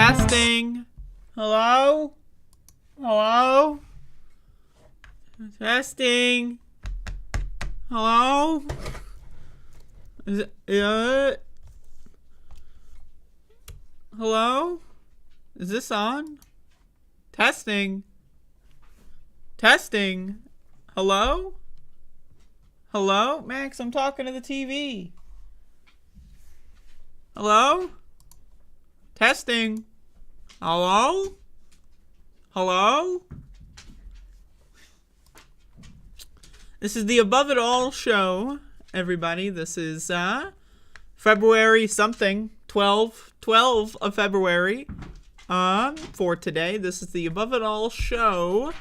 Testing. Hello? Hello? Testing. Hello? Is it, hello? Is this on? Testing. Testing. Hello? Hello? Max, I'm talking to the TV. Hello? Testing. Hello? Hello? This is the Above It All show, everybody. This is February something, 12 of February for today. This is the Above It All show,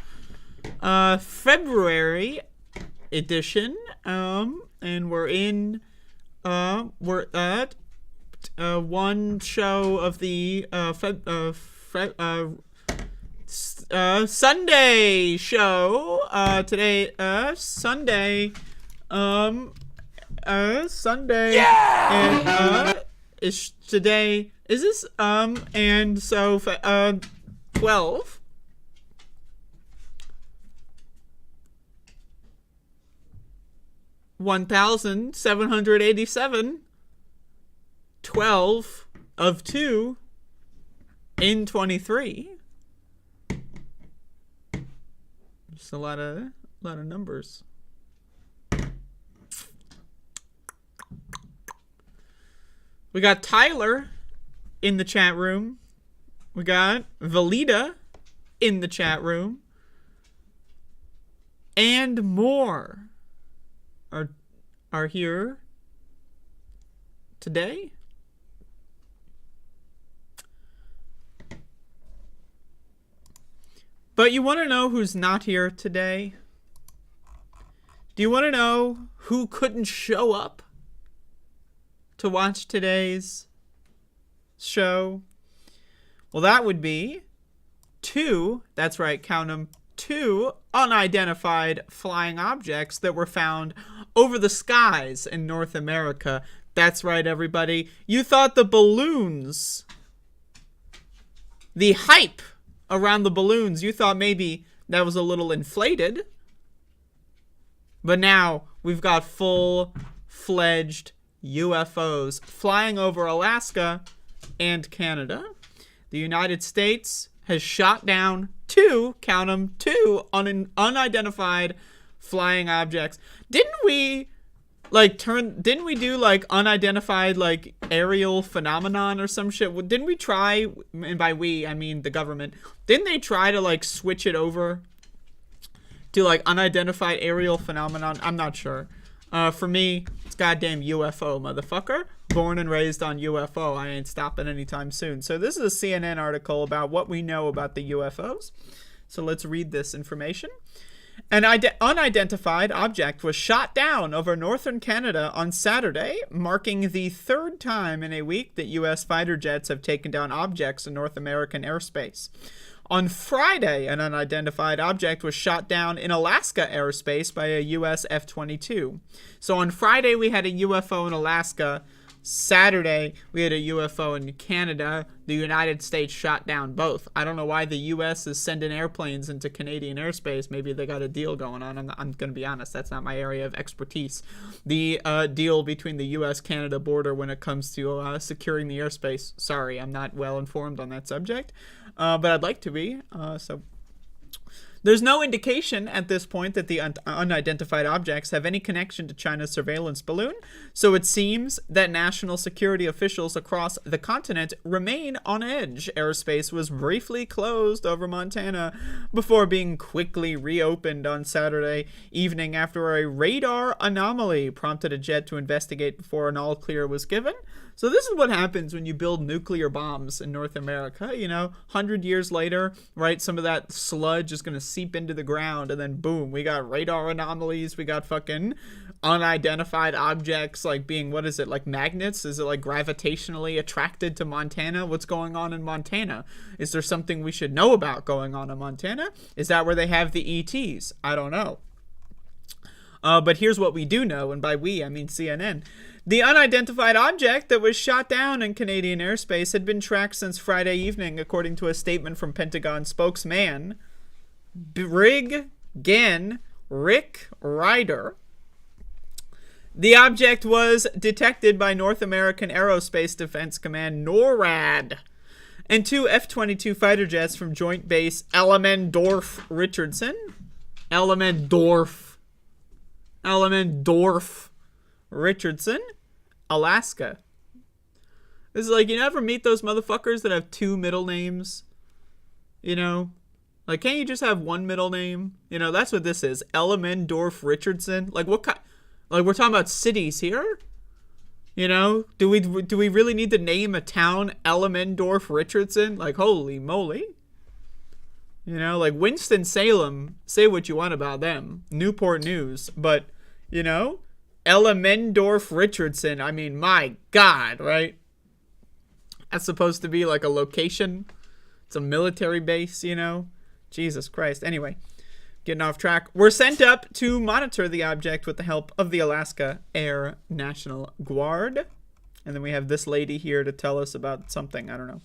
February edition, and we're at one show of the Sunday show. Today, Sunday, Sunday, yeah! And is today. Is this and so 12. 1,787. 12 of 2 in 23. Just a lot of numbers. We got Tyler in the chat room. We got Valida in the chat room. And more are here today. But you want to know who's not here today? Do you want to know who couldn't show up to watch today's show? Well, that would be 2, that's right, count them, 2 unidentified flying objects that were found over the skies in North America. That's right, everybody. You thought the balloons, the hype around the balloons, you thought maybe that was a little inflated. But now we've got full-fledged UFOs flying over Alaska and Canada. The United States has shot down 2, count them, 2 unidentified flying objects. Didn't we do like unidentified like aerial phenomenon or some shit? Didn't we try, and by we I mean the government, didn't they try to like switch it over to like unidentified aerial phenomenon? I'm not sure. For me, it's goddamn UFO, motherfucker. Born and raised on UFO. I ain't stopping anytime soon. So this is a CNN article about what we know about the UFOs. So let's read this information. An unidentified object was shot down over northern Canada on Saturday, marking the 3rd time in a week that U.S. fighter jets have taken down objects in North American airspace. On Friday, an unidentified object was shot down in Alaska airspace by a U.S. F-22. So on Friday, we had a UFO in Alaska. Saturday, we had a UFO in Canada. The United States shot down both. I don't know why the U.S. is sending airplanes into Canadian airspace. Maybe they got a deal going on. I'm going to be honest. That's not my area of expertise. The deal between the U.S.-Canada border when it comes to securing the airspace. Sorry, I'm not well informed on that subject. But I'd like to be. So there's no indication at this point that the unidentified objects have any connection to China's surveillance balloon, so it seems that national security officials across the continent remain on edge. Airspace was briefly closed over Montana before being quickly reopened on Saturday evening after a radar anomaly prompted a jet to investigate before an all-clear was given. So this is what happens when you build nuclear bombs in North America. You know, 100 years later, right, some of that sludge is going to seep into the ground, and then boom, we got radar anomalies, we got fucking unidentified objects like being, what is it, like magnets? Is it like gravitationally attracted to Montana? What's going on in Montana? Is there something we should know about going on in Montana? Is that where they have the ETs? I don't know. But here's what we do know, and by we, I mean CNN. The unidentified object that was shot down in Canadian airspace had been tracked since Friday evening, according to a statement from Pentagon spokesman Brig Gen Rick Ryder. The object was detected by North American Aerospace Defense Command, NORAD, and 2 F-22 fighter jets from Joint Base Elmendorf-Richardson. Elmendorf-Richardson, Alaska. This is like, you never meet those motherfuckers that have 2 middle names? You know? Like, can't you just have 1 middle name? You know, that's what this is. Elmendorf-Richardson. Like, what kind? Like, we're talking about cities here? You know? Do we really need to name a town Elmendorf-Richardson? Like, holy moly. You know, like Winston-Salem, say what you want about them. Newport News. But, you know, Elmendorf-Richardson, I mean, my God, right? That's supposed to be like a location. It's a military base, you know? Jesus Christ. Anyway, getting off track. We're sent up to monitor the object with the help of the Alaska Air National Guard. And then we have this lady here to tell us about something. I don't know.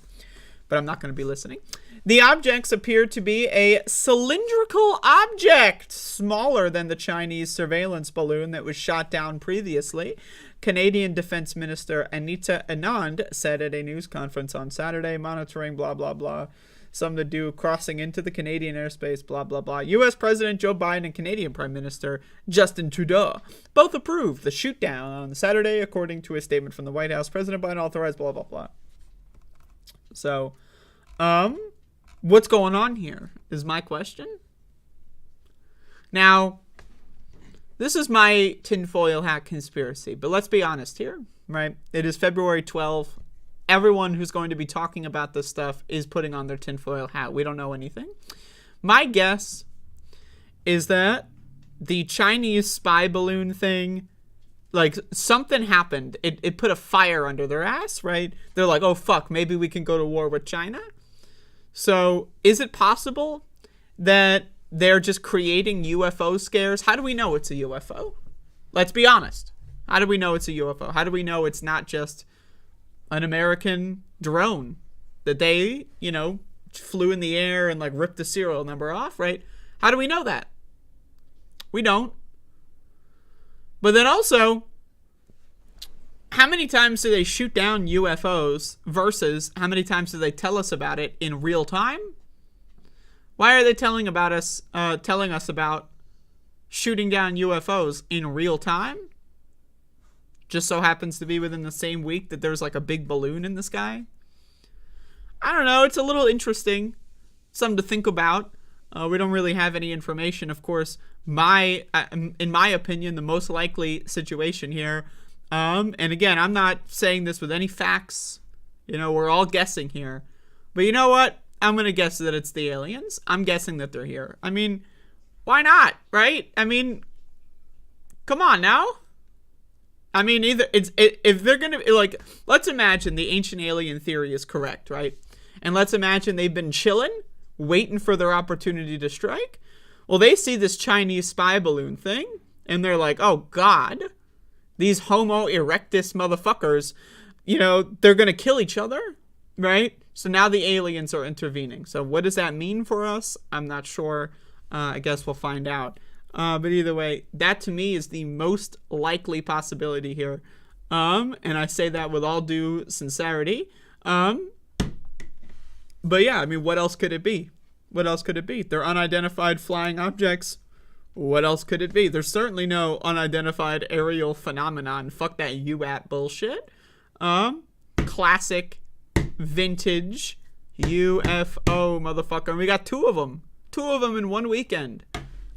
But I'm not going to be listening. The objects appear to be a cylindrical object, smaller than the Chinese surveillance balloon that was shot down previously. Canadian Defense Minister Anita Anand said at a news conference on Saturday, monitoring blah, blah, blah. Something to do crossing into the Canadian airspace, blah, blah, blah. U.S. President Joe Biden and Canadian Prime Minister Justin Trudeau both approved the shoot down on Saturday, according to a statement from the White House. President Biden authorized blah, blah, blah. So, what's going on here is my question. Now, this is my tinfoil hat conspiracy, but let's be honest here, right? It is February 12th. Everyone who's going to be talking about this stuff is putting on their tinfoil hat. We don't know anything. My guess is that the Chinese spy balloon thing, like, something happened. It put a fire under their ass, right? They're like, oh, fuck, maybe we can go to war with China. So is it possible that they're just creating UFO scares? How do we know it's a UFO? Let's be honest. How do we know it's a UFO? How do we know it's not just an American drone that they, you know, flew in the air and, like, ripped the serial number off, right? How do we know that? We don't. But then also, how many times do they shoot down UFOs versus how many times do they tell us about it in real time? Why are they telling us about shooting down UFOs in real time? Just so happens to be within the same week that there's like a big balloon in the sky. I don't know. It's a little interesting. Something to think about. We don't really have any information. Of course, in my opinion, the most likely situation here, and again, I'm not saying this with any facts. You know, we're all guessing here. But you know what? I'm going to guess that it's the aliens. I'm guessing that they're here. I mean, why not, right? I mean, come on now. I mean, if they're going to, like, let's imagine the ancient alien theory is correct, right? And let's imagine they've been chilling, waiting for their opportunity to strike. Well, they see this Chinese spy balloon thing, and they're like, oh, God, these Homo erectus motherfuckers, you know, they're going to kill each other, right? So now the aliens are intervening. So what does that mean for us? I'm not sure. I guess we'll find out. But either way, that to me is the most likely possibility here. And I say that with all due sincerity. But yeah, I mean, what else could it be? What else could it be? They're unidentified flying objects. What else could it be? There's certainly no unidentified aerial phenomenon. Fuck that UAP bullshit. Classic, vintage UFO motherfucker. And we got 2 of them. 2 of them in one weekend.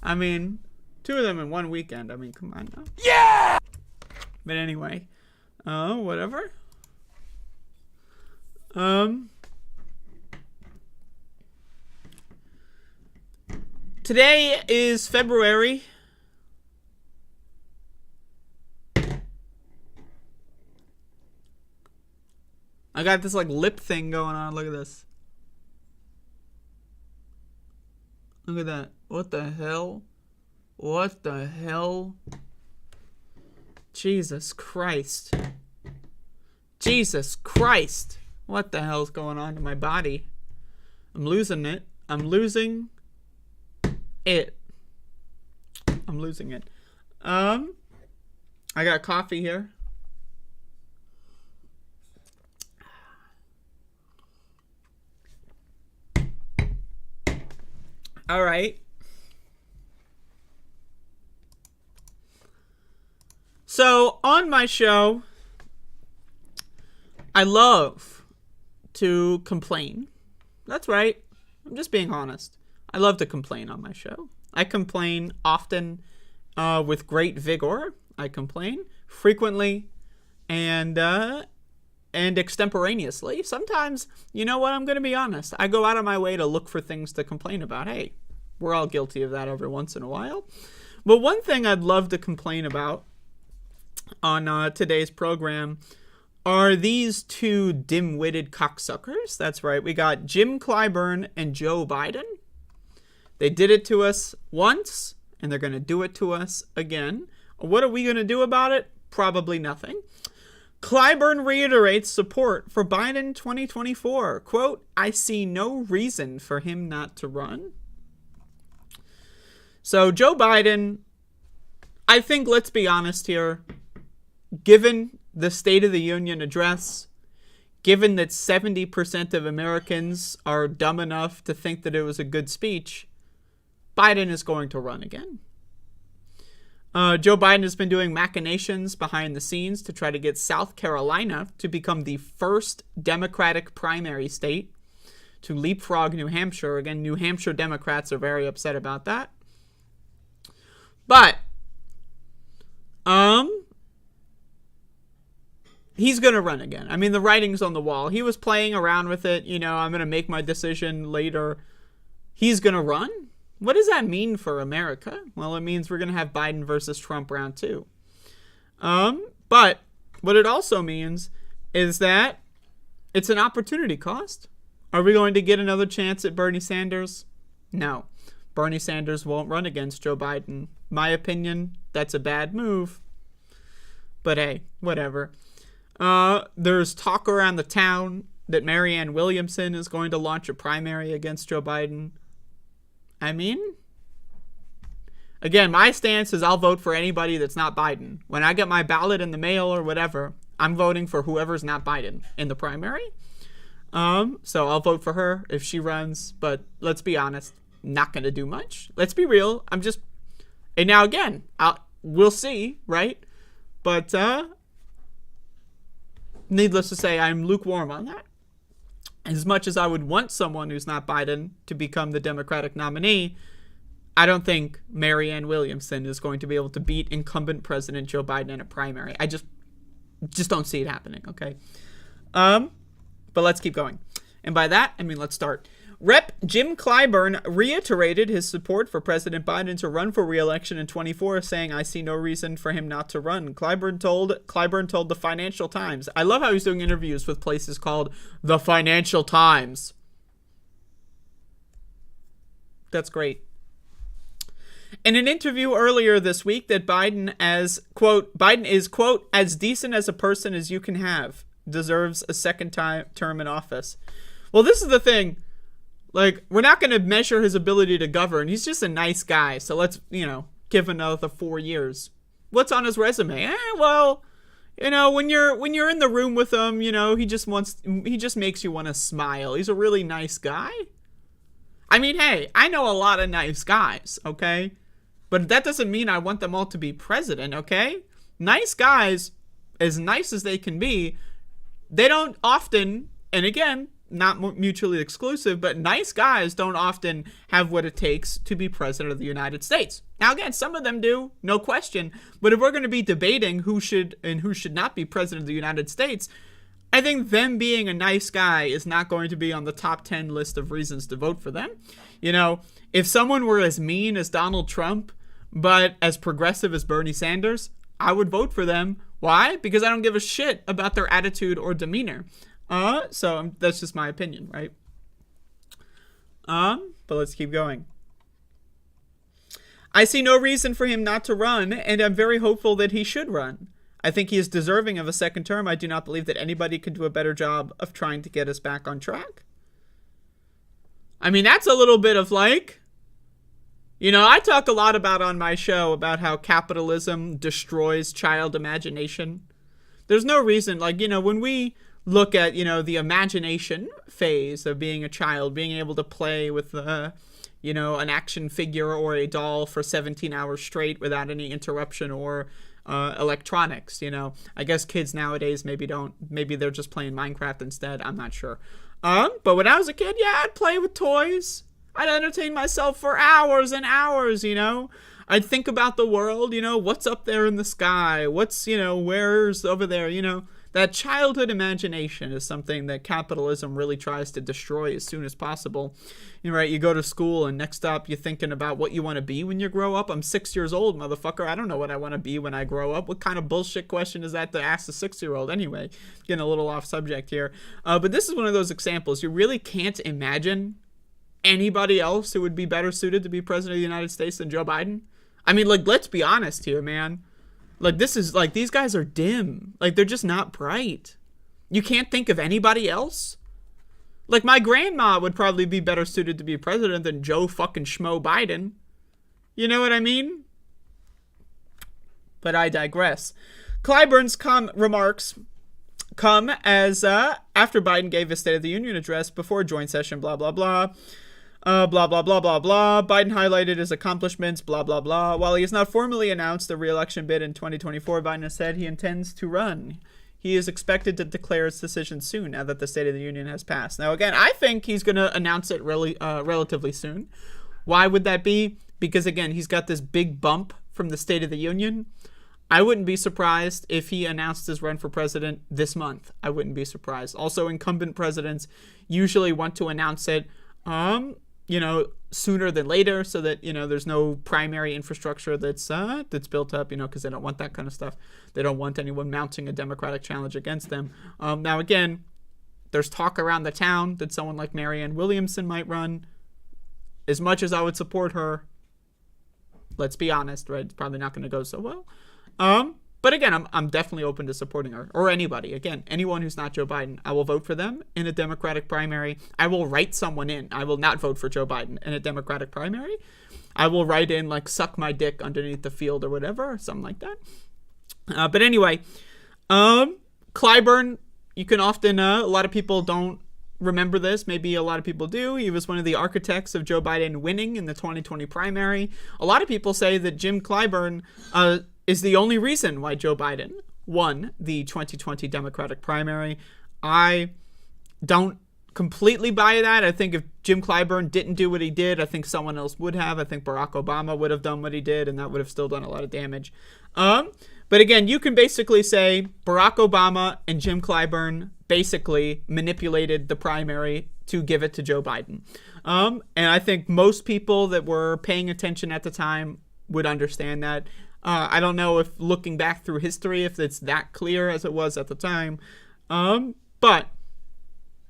I mean, 2 of them in one weekend. I mean, come on now. Yeah! But anyway. Whatever. Today is February. I got this like lip thing going on. Look at this. Look at that. What the hell? What the hell? Jesus Christ. Jesus Christ. What the hell's going on to my body? I'm losing it. I'm losing it. I'm losing it. I got coffee here. All right. So, on my show, I love to complain. That's right. I'm just being honest. I love to complain on my show. I complain often with great vigor. I complain frequently and extemporaneously. Sometimes, you know what, I'm going to be honest. I go out of my way to look for things to complain about. Hey, we're all guilty of that every once in a while. But one thing I'd love to complain about on today's program are these two dim-witted cocksuckers. That's right. We got Jim Clyburn and Joe Biden. They did it to us once, and they're going to do it to us again. What are we going to do about it? Probably nothing. Clyburn reiterates support for Biden 2024. Quote, I see no reason for him not to run. So Joe Biden, I think, let's be honest here, given the State of the Union address, given that 70% of Americans are dumb enough to think that it was a good speech, Biden is going to run again. Joe Biden has been doing machinations behind the scenes to try to get South Carolina to become the first Democratic primary state to leapfrog New Hampshire. Again, New Hampshire Democrats are very upset about that. But, he's going to run again. I mean, the writing's on the wall. He was playing around with it. You know, I'm going to make my decision later. He's going to run? What does that mean for America? Well, it means we're going to have Biden versus Trump round 2. But what it also means is that it's an opportunity cost. Are we going to get another chance at Bernie Sanders? No. Bernie Sanders won't run against Joe Biden. My opinion, that's a bad move. But hey, whatever. There's talk around the town that Marianne Williamson is going to launch a primary against Joe Biden. I mean, again, my stance is I'll vote for anybody that's not Biden. When I get my ballot in the mail or whatever, I'm voting for whoever's not Biden in the primary. So I'll vote for her if she runs. But let's be honest, not going to do much. Let's be real. And now again, we'll see, right? But needless to say, I'm lukewarm on that. As much as I would want someone who's not Biden to become the Democratic nominee, I don't think Marianne Williamson is going to be able to beat incumbent President Joe Biden in a primary. I just don't see it happening, okay? But let's keep going. And by that, I mean let's start. Rep. Jim Clyburn reiterated his support for President Biden to run for re-election in 24, saying, I see no reason for him not to run. Clyburn told the Financial Times. I love how he's doing interviews with places called the Financial Times. That's great. In an interview earlier this week that Biden is, quote, as decent as a person as you can have, deserves a second term in office. Well, this is the thing. Like, we're not going to measure his ability to govern. He's just a nice guy. So let's, give another 4 years. What's on his resume? Well, when you're in the room with him, he just makes you want to smile. He's a really nice guy. I mean, hey, I know a lot of nice guys, okay? But that doesn't mean I want them all to be president, okay? Nice guys, as nice as they can be, they don't often, and again, not mutually exclusive, but nice guys don't often have what it takes to be president of the United States. Now, again, some of them do, no question. But if we're going to be debating who should and who should not be president of the United States, I think them being a nice guy is not going to be on the top 10 list of reasons to vote for them. If someone were as mean as Donald Trump, but as progressive as Bernie Sanders, I would vote for them. Why? Because I don't give a shit about their attitude or demeanor. So that's just my opinion, right? But let's keep going. I see no reason for him not to run, and I'm very hopeful that he should run. I think he is deserving of a second term. I do not believe that anybody can do a better job of trying to get us back on track. I mean, that's a little bit of like, you know, I talk a lot about on my show about how capitalism destroys child imagination. There's no reason, like, you know, when we look at, you know, the imagination phase of being a child, being able to play with, you know, an action figure or a doll for 17 hours straight without any interruption or electronics, you know. I guess kids nowadays maybe they're just playing Minecraft instead. I'm not sure. But when I was a kid, yeah, I'd play with toys. I'd entertain myself for hours and hours, you know. I'd think about the world, you know, what's up there in the sky? What's, you know, where's over there, you know? That childhood imagination is something that capitalism really tries to destroy as soon as possible. You know, right? You go to school and next up you're thinking about what you want to be when you grow up. I'm 6 years old, motherfucker. I don't know what I want to be when I grow up. What kind of bullshit question is that to ask a 6-year-old? Anyway, getting a little off subject here. But this is one of those examples. You really can't imagine anybody else who would be better suited to be president of the United States than Joe Biden. I mean, like, let's be honest here, man. Like, this is, like, these guys are dim. Like, they're just not bright. You can't think of anybody else? Like, my grandma would probably be better suited to be president than Joe fucking Schmo Biden. You know what I mean? But I digress. Clyburn's remarks come as, after Biden gave his State of the Union address before a joint session, blah, blah, blah. Blah, blah, blah, blah, blah. Biden highlighted his accomplishments, blah, blah, blah. While he has not formally announced a re-election bid in 2024, Biden has said he intends to run. He is expected to declare his decision soon, now that the State of the Union has passed. Now, again, I think he's going to announce it really, relatively soon. Why would that be? Because, again, he's got this big bump from the State of the Union. I wouldn't be surprised if he announced his run for president this month. I wouldn't be surprised. Also, incumbent presidents usually want to announce it, you know, sooner than later, so that, you know, there's no primary infrastructure that's built up, you know, because they don't want that kind of stuff. They don't want anyone mounting a Democratic challenge against them. Now, again, there's talk around the town that someone like Marianne Williamson might run. As much as I would support her, let's be honest, right? It's probably not going to go so well. But again, I'm definitely open to supporting her, or anybody. Again, anyone who's not Joe Biden, I will vote for them in a Democratic primary. I will write someone in. I will not vote for Joe Biden in a Democratic primary. I will write in, like, suck my dick underneath the field or whatever, or something like that. But anyway, Clyburn, you can often, a lot of people don't remember this. Maybe a lot of people do. He was one of the architects of Joe Biden winning in the 2020 primary. A lot of people say that Jim Clyburn, is the only reason why Joe Biden won the 2020 Democratic primary. I don't completely buy that. I think if Jim Clyburn didn't do what he did, I think someone else would have. I think Barack Obama would have done what he did, and that would have still done a lot of damage. But again, you can basically say Barack Obama and Jim Clyburn basically manipulated the primary to give it to Joe Biden. And I think most people that were paying attention at the time would understand that. I don't know if looking back through history, if it's that clear as it was at the time. But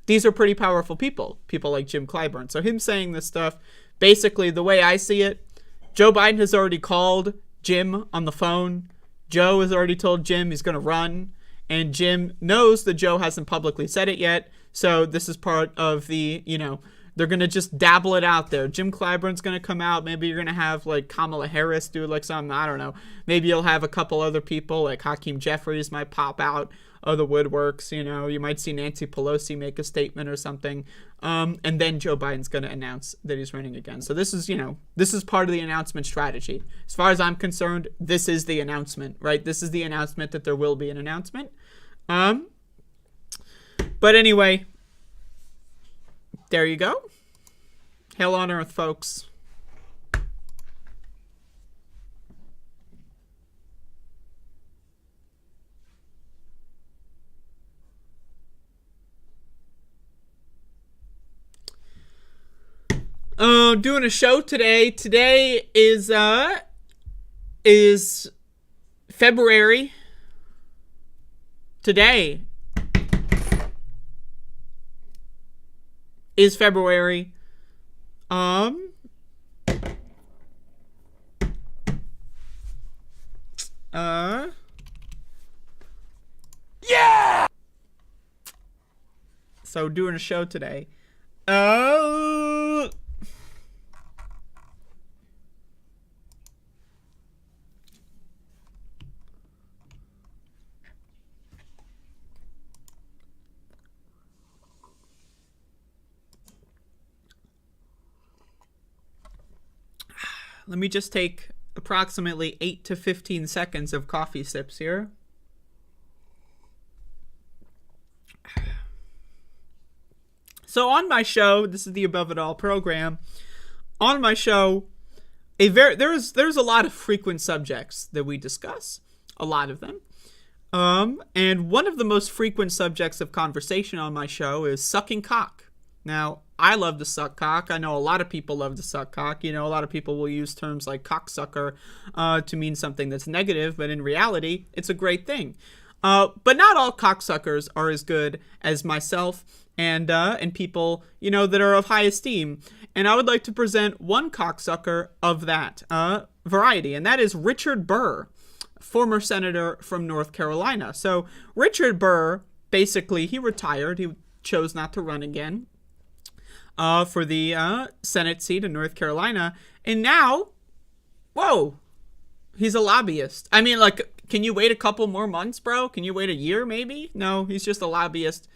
these are pretty powerful people like Jim Clyburn. So him saying this stuff, basically the way I see it, Joe Biden has already called Jim on the phone. Joe has already told Jim he's going to run. And Jim knows that Joe hasn't publicly said it yet. So this is part of the, you know, they're going to just dabble it out there. Jim Clyburn's going to come out. Maybe you're going to have, like, Kamala Harris do, like, something. I don't know. Maybe you'll have a couple other people, like Hakeem Jeffries might pop out of the woodworks. You know, you might see Nancy Pelosi make a statement or something. And then Joe Biden's going to announce that he's running again. So this is, you know, this is part of the announcement strategy. As far as I'm concerned, this is the announcement, right? This is the announcement that there will be an announcement. But anyway, there you go. Hell on earth, folks. Doing a show today. Today is February. Today is February. Yeah! So doing a show today. Let me just take approximately 8 to 15 seconds of coffee sips here. So on my show, this is the Above It All program. On my show, there's a lot of frequent subjects that we discuss, a lot of them. And one of the most frequent subjects of conversation on my show is sucking cock. Now, I love to suck cock. I know a lot of people love to suck cock. You know, a lot of people will use terms like cocksucker to mean something that's negative, but in reality, it's a great thing. But not all cocksuckers are as good as myself and people, you know, that are of high esteem. And I would like to present one cocksucker of that variety, and that is Richard Burr, former senator from North Carolina. So Richard Burr, basically, he retired. He chose not to run again for the Senate seat in North Carolina. And now, whoa, he's a lobbyist. I mean, like, can you wait a couple more months, bro? Can you wait a year, maybe? No, he's just a lobbyist.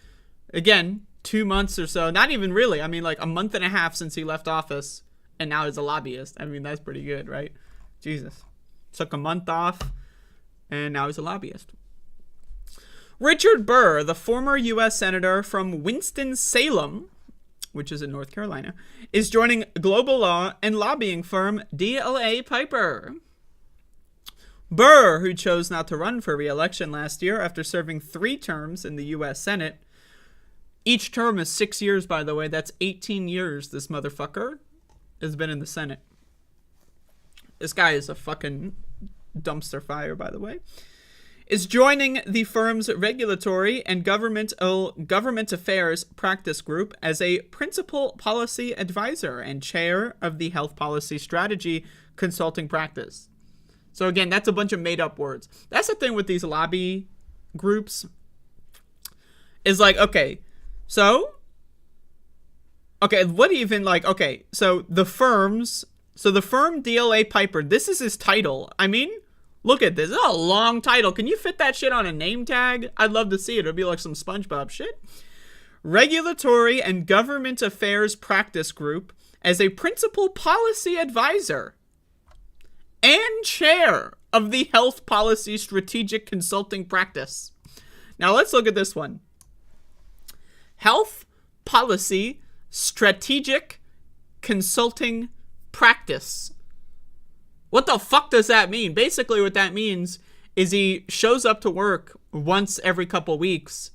Again, 2 months or so. Not even really. I mean, like a month and a half since he left office, and now he's a lobbyist. I mean, that's pretty good, right? Jesus. Took a month off, and now he's a lobbyist. Richard Burr, the former U.S. Senator from Winston-Salem, which is in North Carolina, is joining global law and lobbying firm DLA Piper. Burr, who chose not to run for re-election last year after serving 3 terms in the U.S. Senate. Each term is 6 years, by the way. That's 18 years this motherfucker has been in the Senate. This guy is a fucking dumpster fire, by the way. Is joining the firm's regulatory and government affairs practice group as a principal policy advisor and chair of the health policy strategy consulting practice. So again, that's a bunch of made up words. That's the thing with these lobby groups is like, okay, what even like, okay, so the firm DLA Piper, this is his title. I mean, look at this. This is a long title. Can you fit that shit on a name tag? I'd love to see it. It'd be like some SpongeBob shit. Regulatory and Government Affairs Practice Group as a principal policy advisor and chair of the Health Policy Strategic Consulting Practice. Now let's look at this one. Health Policy Strategic Consulting Practice. What the fuck does that mean? Basically what that means is he shows up to work once every couple weeks,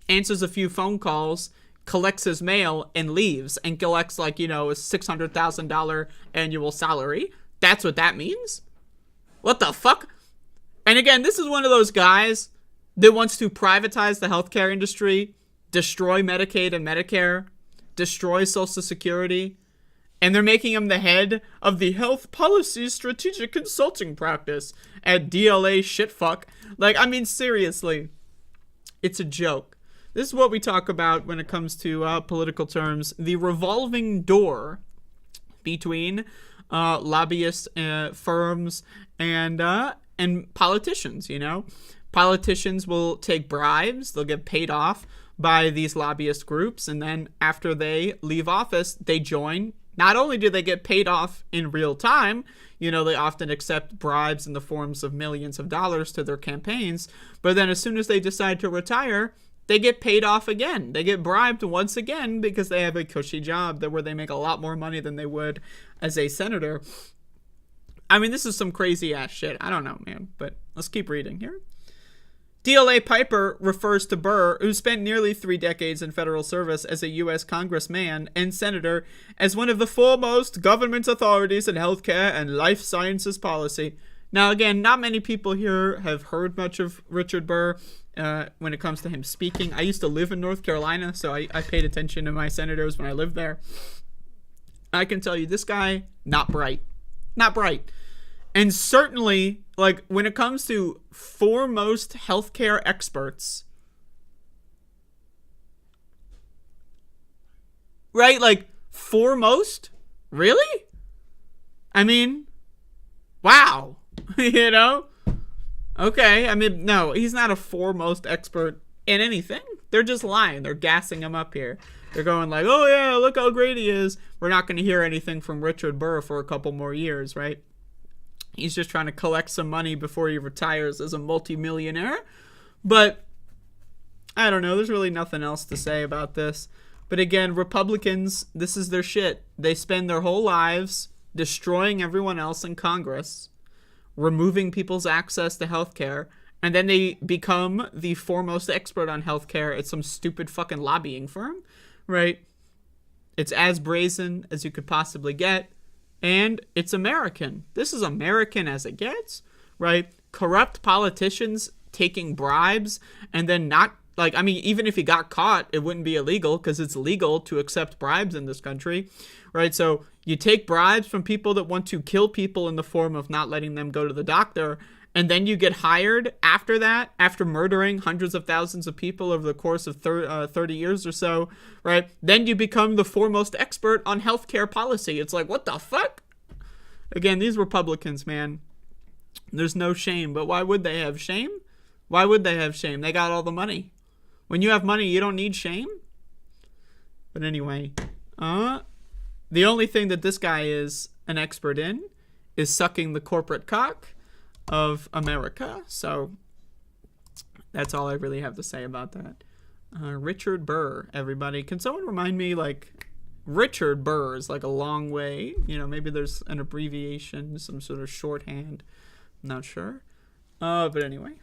answers a few phone calls, collects his mail, and leaves, and collects like, you know, a $600,000 annual salary. That's what that means? What the fuck? And again, this is one of those guys that wants to privatize the healthcare industry, destroy Medicaid and Medicare, destroy Social Security, and they're making him the head of the Health Policy Strategic Consulting Practice at DLA shitfuck. Like, I mean, seriously, it's a joke. This is what we talk about when it comes to political terms, the revolving door between lobbyist firms and politicians, you know? Politicians will take bribes, they'll get paid off by these lobbyist groups, and then after they leave office, they join. Not only do they get paid off in real time, you know, they often accept bribes in the forms of millions of dollars to their campaigns, but then as soon as they decide to retire, they get paid off again. They get bribed once again because they have a cushy job where they make a lot more money than they would as a senator. I mean, this is some crazy ass shit. I don't know, man, but let's keep reading here. DLA Piper refers to Burr, who spent nearly 3 decades in federal service as a U.S. congressman and senator, as one of the foremost government authorities in healthcare and life sciences policy. Now, again, not many people here have heard much of Richard Burr when it comes to him speaking. I used to live in North Carolina, so I paid attention to my senators when I lived there. I can tell you, this guy, not bright. Not bright. And certainly, like, when it comes to foremost healthcare experts, right? Like, foremost? Really? I mean, wow. You know? Okay, I mean, no, he's not a foremost expert in anything. They're just lying. They're gassing him up here. They're going like, oh yeah, look how great he is. We're not going to hear anything from Richard Burr for a couple more years, right? He's just trying to collect some money before he retires as a multimillionaire. But I don't know. There's really nothing else to say about this. But again, Republicans, this is their shit. They spend their whole lives destroying everyone else in Congress, removing people's access to healthcare, and then they become the foremost expert on healthcare at some stupid fucking lobbying firm, right? It's as brazen as you could possibly get, and it's American. This is American as it gets, right? Corrupt politicians taking bribes and then not, like, I mean, even if he got caught, it wouldn't be illegal because it's legal to accept bribes in this country, right? So you take bribes from people that want to kill people in the form of not letting them go to the doctor, and then you get hired after that, after murdering hundreds of thousands of people over the course of 30 years or so, right? Then you become the foremost expert on healthcare policy. It's like, what the fuck? Again, these Republicans, man, there's no shame. But why would they have shame? Why would they have shame? They got all the money. When you have money, you don't need shame. But anyway, the only thing that this guy is an expert in is sucking the corporate cock of America. So that's all I really have to say about that. Richard Burr, everybody. Can someone remind me, like, Richard Burr is like a long way. You know, maybe there's an abbreviation, some sort of shorthand. I'm not sure. But anyway.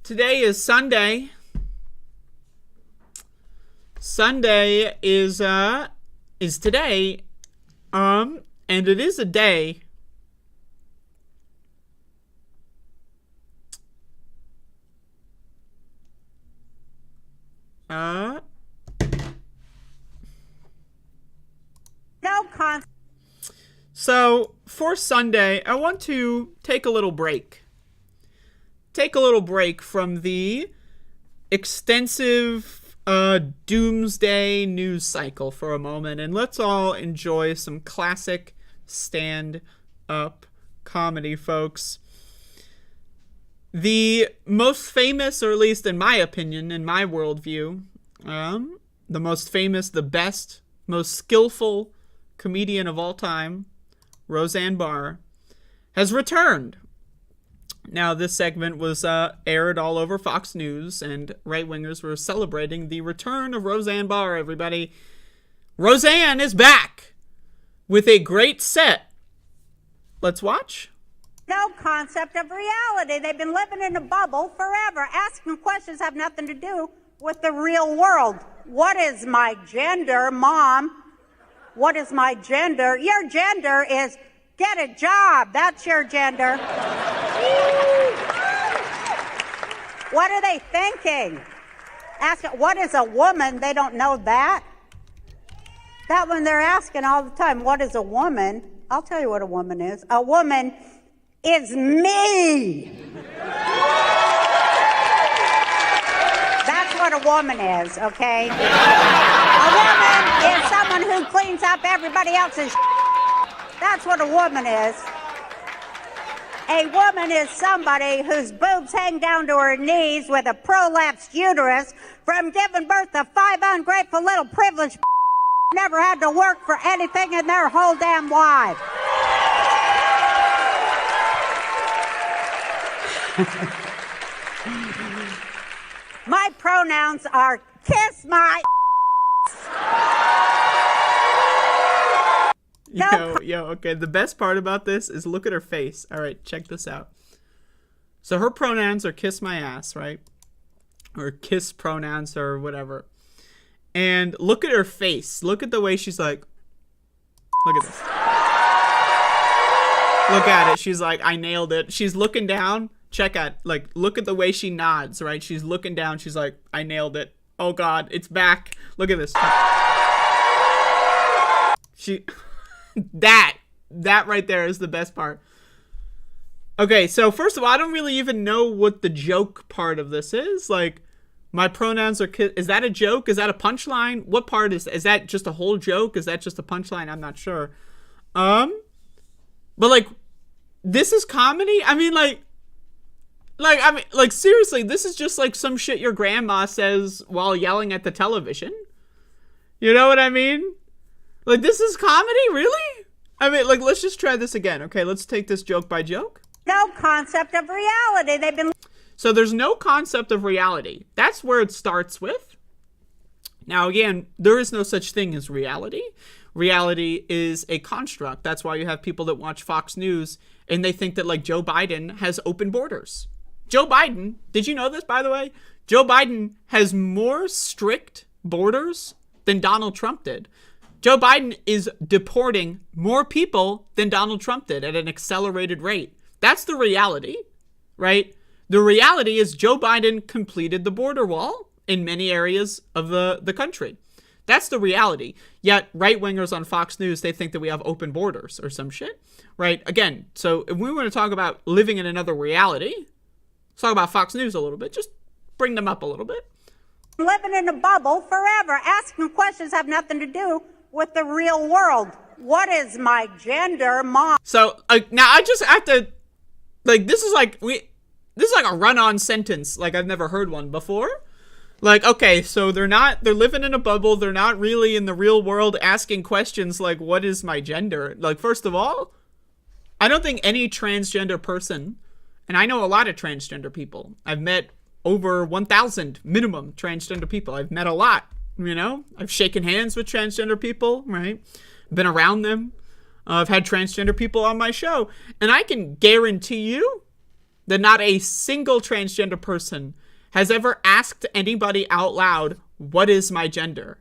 Today is Sunday. Sunday is today. And it is a day So for Sunday, I want to take a little break. Take a little break from the extensive doomsday news cycle for a moment, and let's all enjoy some classic stand-up comedy, folks. The most famous, or at least in my opinion, in my worldview, the most famous, the best, most skillful comedian of all time, Roseanne Barr, has returned. Now, this segment was aired all over Fox News, and right-wingers were celebrating the return of Roseanne Barr, everybody. Roseanne is back with a great set. Let's watch. No concept of reality. They've been living in a bubble forever. Asking questions have nothing to do with the real world. What is my gender, Mom? What is my gender? Your gender is get a job. That's your gender. What are they thinking? Ask what is a woman? They don't know that. That one they're asking all the time. What is a woman? I'll tell you what a woman is. A woman is me. That's what a woman is, okay? A woman is someone who cleans up everybody else's That's what a woman is. A woman is somebody whose boobs hang down to her knees with a prolapsed uterus from giving birth to 5 ungrateful little privileged never had to work for anything in their whole damn life. My pronouns are kiss my Yo, okay, the best part about this is look at her face. All right, check this out. So her pronouns are kiss my ass, right? Or kiss pronouns or whatever. And look at her face. Look at the way she's like, look at this. Look at it. She's like, I nailed it. She's looking down, look at the way she nods, right? She's looking down. She's like, I nailed it. Oh God, it's back. Look at this. That right there is the best part. Okay, so first of all, I don't really even know what the joke part of this is. Like, my pronouns are kids. Is that a joke? Is that a punchline? What part is that just a whole joke? Is that just a punchline? I'm not sure. But like, this is comedy? I mean, seriously, this is just like some shit your grandma says while yelling at the television. You know what I mean? Like, this is comedy? Really? I mean, like, let's just try this again. Okay, let's take this joke by joke. No concept of reality. So there's no concept of reality. That's where it starts with. Now, again, there is no such thing as reality. Reality is a construct. That's why you have people that watch Fox News and they think that, like, Joe Biden has open borders. Joe Biden, did you know this, by the way? Joe Biden has more strict borders than Donald Trump did. Joe Biden is deporting more people than Donald Trump did at an accelerated rate. That's the reality, right? The reality is Joe Biden completed the border wall in many areas of the country. That's the reality. Yet right-wingers on Fox News, they think that we have open borders or some shit, right? Again, so if we want to talk about living in another reality, let's talk about Fox News a little bit. Just bring them up a little bit. Living in a bubble forever. Asking questions have nothing to do with the real world. What is my gender, Mom? So now I just have to, like, this is like a run-on sentence. Like, I've never heard one before. Like, okay, so they're living in a bubble. They're not really in the real world asking questions like, what is my gender? Like, first of all, I don't think any transgender person, and I know a lot of transgender people. I've met over 1,000 minimum transgender people. I've met a lot, you know? I've shaken hands with transgender people, right? Been around them. I've had transgender people on my show. And I can guarantee you that not a single transgender person has ever asked anybody out loud, what is my gender?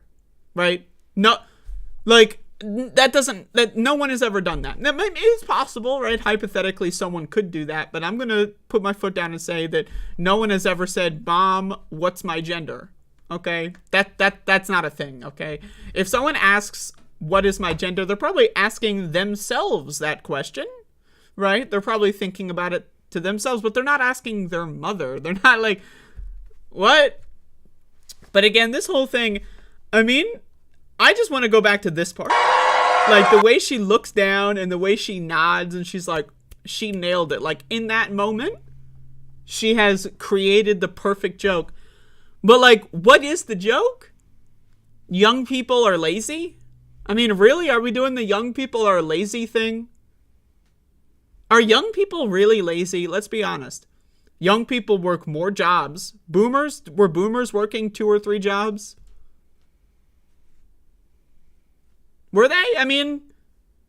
Right? No, like, that no one has ever done that. That is possible, right? Hypothetically, someone could do that, but I'm going to put my foot down and say that no one has ever said, Mom, what's my gender? Okay? That's not a thing, okay? If someone asks, what is my gender? They're probably asking themselves that question, right? They're probably thinking about it to themselves, but they're not asking their mother. They're not like, what? But again, this whole thing, I mean, I just want to go back to this part. Like, the way she looks down and the way she nods and she's like, she nailed it. Like, in that moment, she has created the perfect joke. But, like, what is the joke? Young people are lazy? I mean, really? Are we doing the young people are lazy thing? Are young people really lazy? Let's be honest. Young people work more jobs. Were boomers working 2 or 3 jobs? Were they? I mean,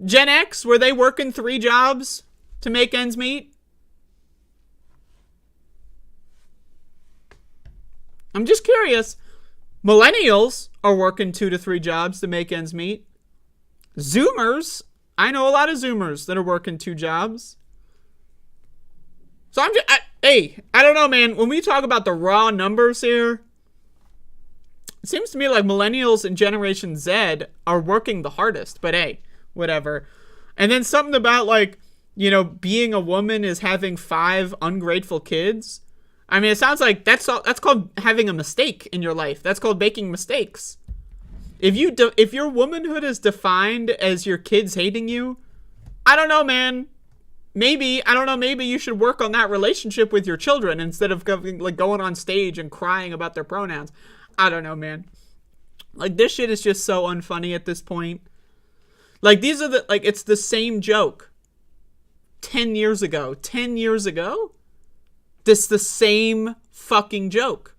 Gen X, were they working 3 jobs to make ends meet? I'm just curious. Millennials are working 2 to 3 jobs to make ends meet. Zoomers, I know a lot of Zoomers that are working 2 jobs. So I don't know, man. When we talk about the raw numbers here, it seems to me like millennials and Generation Z are working the hardest. But hey, whatever. And then something about, like, you know, being a woman is having 5 ungrateful kids. I mean, it sounds like that's called having a mistake in your life. That's called making mistakes. If your womanhood is defined as your kids hating you, I don't know, man. Maybe you should work on that relationship with your children instead of going on stage and crying about their pronouns. I don't know, man. Like, this shit is just so unfunny at this point. Like, it's the same joke 10 years ago. 10 years ago? This the same fucking joke.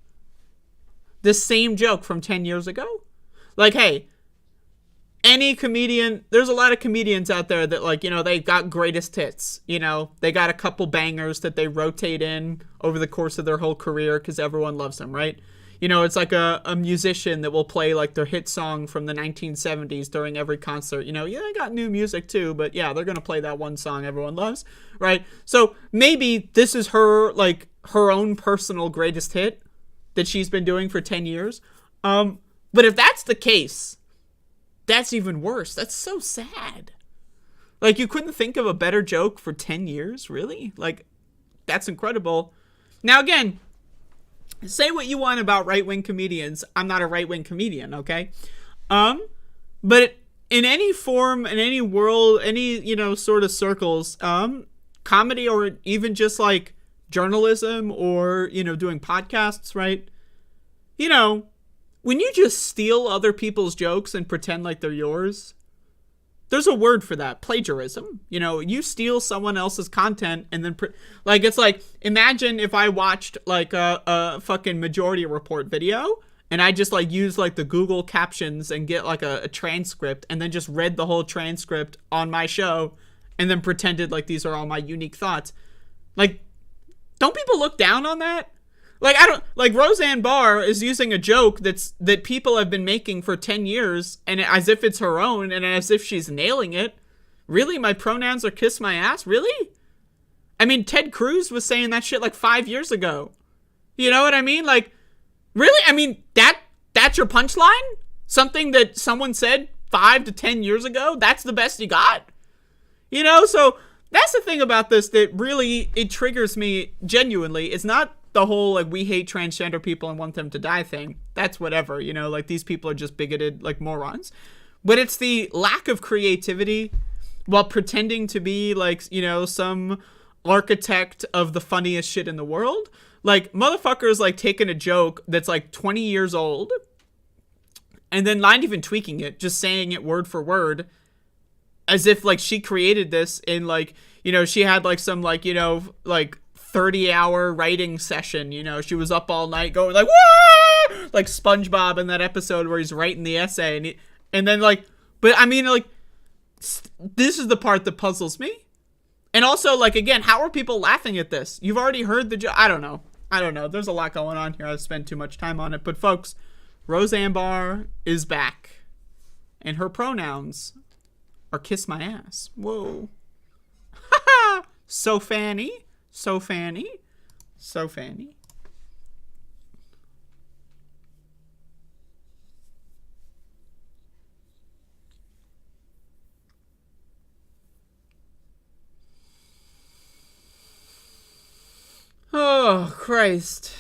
The same joke from 10 years ago? Like, hey, any comedian, there's a lot of comedians out there that, like, you know, they got greatest hits. You know, they got a couple bangers that they rotate in over the course of their whole career because everyone loves them, right? you know, it's like a musician that will play like their hit song from the 1970s during every concert. You know, yeah, they got new music too, but yeah, they're going to play that one song everyone loves, right? So maybe this is her, like, her own personal greatest hit that she's been doing for 10 years. But if that's the case, that's even worse. That's so sad. Like, you couldn't think of a better joke for 10 years? Really? Like, that's incredible. Now, again, say what you want about right-wing comedians. I'm not a right-wing comedian, okay? But in any form, in any world, any, you know, sort of circles, comedy or even just, like, journalism or, you know, doing podcasts, right? You know, when you just steal other people's jokes and pretend like they're yours, there's a word for that, plagiarism. You know, you steal someone else's content and then, like, it's like, imagine if I watched, like, a fucking Majority Report video and I just, like, use, like, the Google captions and get, like, a transcript and then just read the whole transcript on my show and then pretended like these are all my unique thoughts. Like, don't people look down on that? Like, I don't, like, Roseanne Barr is using a joke that people have been making for 10 years and as if it's her own and as if she's nailing it. Really? My pronouns are kiss my ass? Really? I mean, Ted Cruz was saying that shit like 5 years ago. You know what I mean? Like, really? I mean, that's your punchline? Something that someone said 5 to 10 years ago? That's the best you got? You know, so that's the thing about this that really, it triggers me genuinely. It's not the whole, like, we hate transgender people and want them to die thing. That's whatever, you know, like, these people are just bigoted, like, morons. But it's the lack of creativity while pretending to be, like, you know, some architect of the funniest shit in the world. Like, motherfuckers, like, taking a joke that's, like, 20 years old and then not even tweaking it, just saying it word for word as if, like, she created this in, like, you know, she had, like, some, like, you know, like, 30-hour writing session. You know, she was up all night going like, wah! Like SpongeBob in that episode where he's writing the essay and then, like, but I mean, like, this is the part that puzzles me. And also, like, again, how are people laughing at this? You've already heard the joke. I don't know. There's a lot going on here. I've spent too much time on it. But folks, Roseanne Barr is back and her pronouns are kiss my ass. Whoa. So Fanny. So Fanny. So Fanny. Oh, Christ.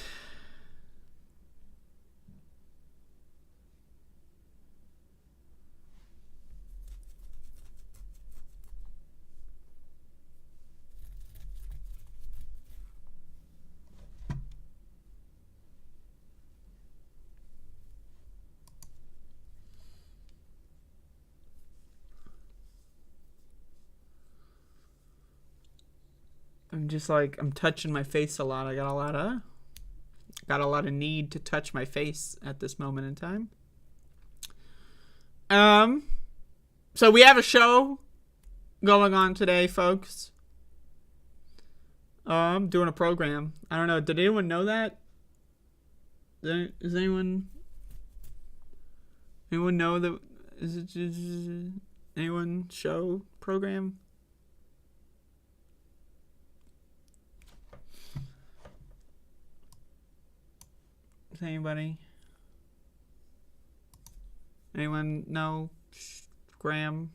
I'm just like, I'm touching my face a lot. I got a lot of need to touch my face at this moment in time. So we have a show going on today, folks. I'm doing a program. I don't know. Did anyone know that? Does anyone know that? Is it anyone show program? Anybody? Anyone know? Graham?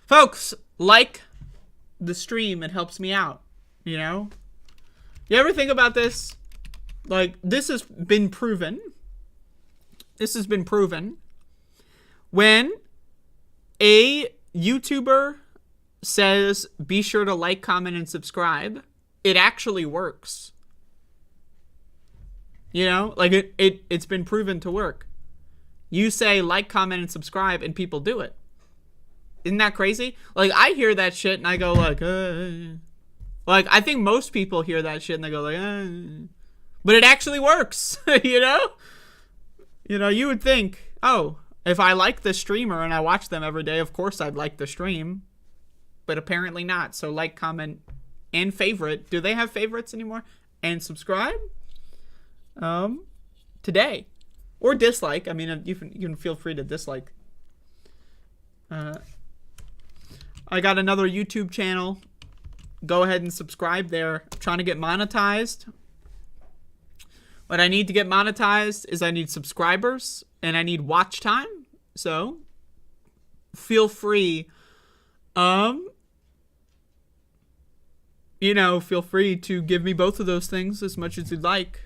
Folks, like the stream. It helps me out. You know? You ever think about this? Like, this has been proven. This has been proven. When a YouTuber says, be sure to like, comment, and subscribe, it actually works. You know, like it's been proven to work. You say like, comment, and subscribe, and people do it. Isn't that crazy? Like, I hear that shit and I go like, like, I think most people hear that shit and they go like, but it actually works. You know, you would think, oh, if I like the streamer and I watch them every day, of course I'd like the stream. But apparently not. So like, comment, and favorite. Do they have favorites anymore? And subscribe today. Or dislike. I mean, you can feel free to dislike. I got another YouTube channel. Go ahead and subscribe there. I'm trying to get monetized. What I need to get monetized is I need subscribers and I need watch time. So feel free, feel free to give me both of those things as much as you'd like.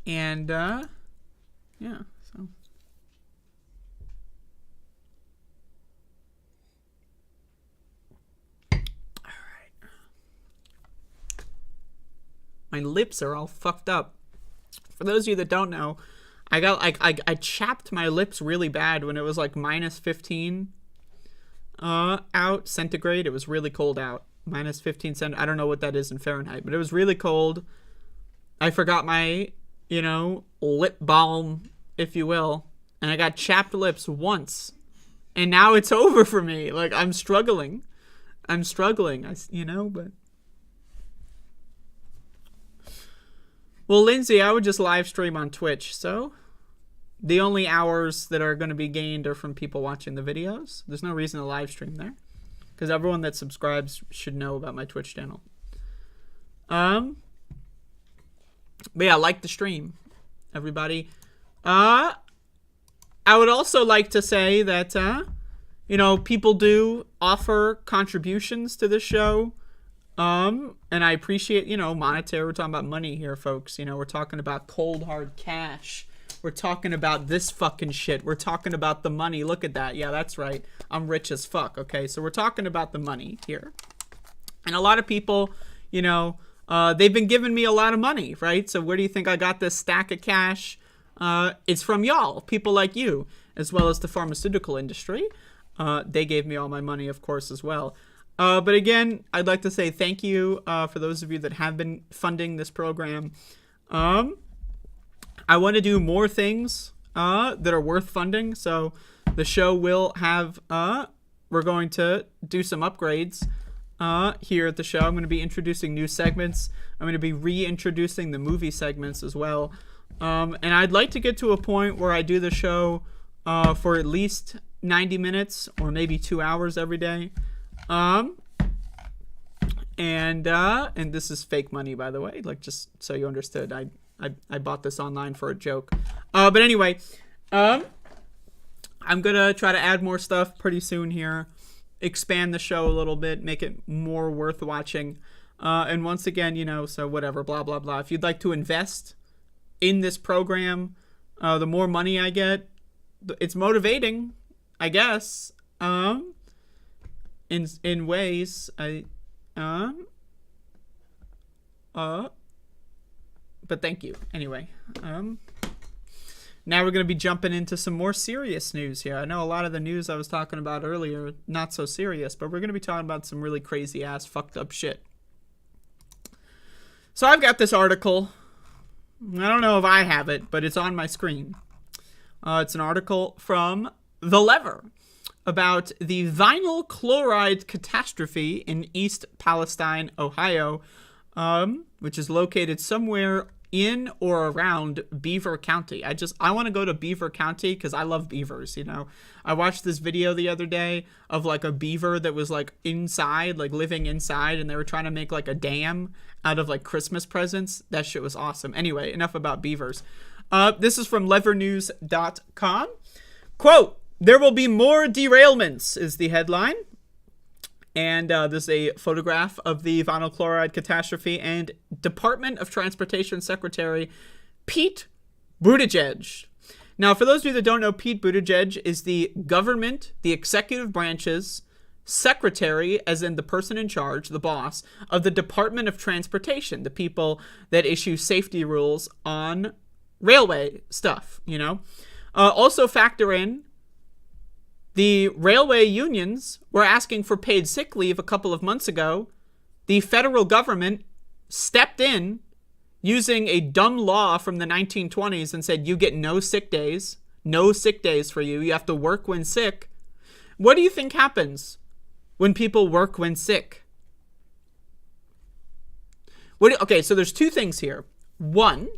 And, yeah, so. All right. My lips are all fucked up. For those of you that don't know, I chapped my lips really bad when it was like minus 15 out centigrade. It was really cold out. Minus 15 cent. I don't know what that is in Fahrenheit, but it was really cold. I forgot my, lip balm, if you will, and I got chapped lips once, and now it's over for me. Like, I'm struggling, but. Well, Lindsay, I would just live stream on Twitch, so the only hours that are going to be gained are from people watching the videos. There's no reason to live stream there, because everyone that subscribes should know about my Twitch channel. But yeah, like the stream, everybody. I would also like to say that, people do offer contributions to the show. And I appreciate, monetary. We're talking about money here, folks. We're talking about cold, hard cash. We're talking about this fucking shit. We're talking about the money. Look at that. Yeah, that's right. I'm rich as fuck, okay? So we're talking about the money here. And a lot of people, they've been giving me a lot of money, right? So where do you think I got this stack of cash? It's from y'all, people like you, as well as the pharmaceutical industry. They gave me all my money, of course, as well. But again, I'd like to say thank you for those of you that have been funding this program. I want to do more things that are worth funding. So the show will have, we're going to do some upgrades here at the show. I'm going to be introducing new segments. I'm going to be reintroducing the movie segments as well. And I'd like to get to a point where I do the show for at least 90 minutes or maybe 2 hours every day. And this is fake money, by the way, like, just so you understood. I bought this online for a joke. But anyway, I'm gonna try to add more stuff pretty soon here, expand the show a little bit, make it more worth watching. And once again, so whatever, blah, blah, blah. If you'd like to invest in this program, the more money I get, it's motivating, I guess. In ways, but thank you anyway. Now we're going to be jumping into some more serious news here. I know a lot of the news I was talking about earlier, not so serious, but we're going to be talking about some really crazy ass fucked up shit. So I've got this article. I don't know if I have it, but it's on my screen. It's an article from The Lever about the vinyl chloride catastrophe in East Palestine, Ohio, which is located somewhere in or around Beaver County. I want to go to Beaver County because I love beavers, I watched this video the other day of like a beaver that was like inside, like living inside, and they were trying to make like a dam out of like Christmas presents. That shit was awesome. Anyway, enough about beavers. This is from levernews.com. Quote, "There will be more derailments," is the headline. And there's a photograph of the vinyl chloride catastrophe and Department of Transportation Secretary Pete Buttigieg. Now, for those of you that don't know, Pete Buttigieg is the government, the executive branch's secretary, as in the person in charge, the boss, of the Department of Transportation, the people that issue safety rules on railway stuff, Also factor in the railway unions were asking for paid sick leave a couple of months ago. The federal government stepped in using a dumb law from the 1920s and said, you get no sick days for you. You have to work when sick. What do you think happens when people work when sick? Okay, so there's two things here. One,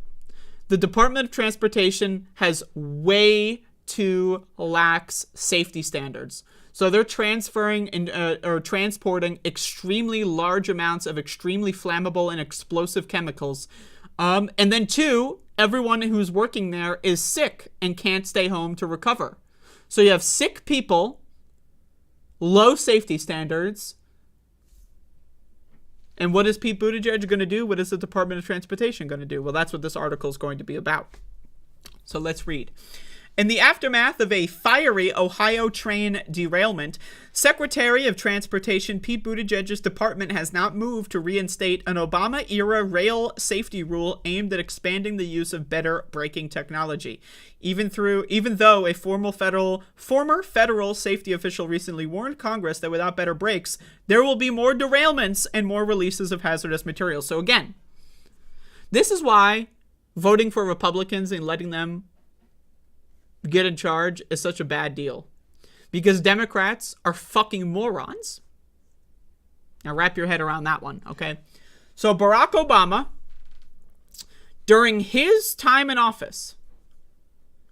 the Department of Transportation has way too lax safety standards. So they're transferring or transporting extremely large amounts of extremely flammable and explosive chemicals. And then two, everyone who's working there is sick and can't stay home to recover. So you have sick people, low safety standards. And what is Pete Buttigieg going to do? What is the Department of Transportation going to do? Well, that's what this article is going to be about. So let's read. In the aftermath of a fiery Ohio train derailment, Secretary of Transportation Pete Buttigieg's department has not moved to reinstate an Obama-era rail safety rule aimed at expanding the use of better braking technology. Even though a former federal safety official recently warned Congress that without better brakes, there will be more derailments and more releases of hazardous materials. So again, this is why voting for Republicans and letting them get in charge is such a bad deal. Because Democrats are fucking morons. Now wrap your head around that one, okay? So Barack Obama, during his time in office,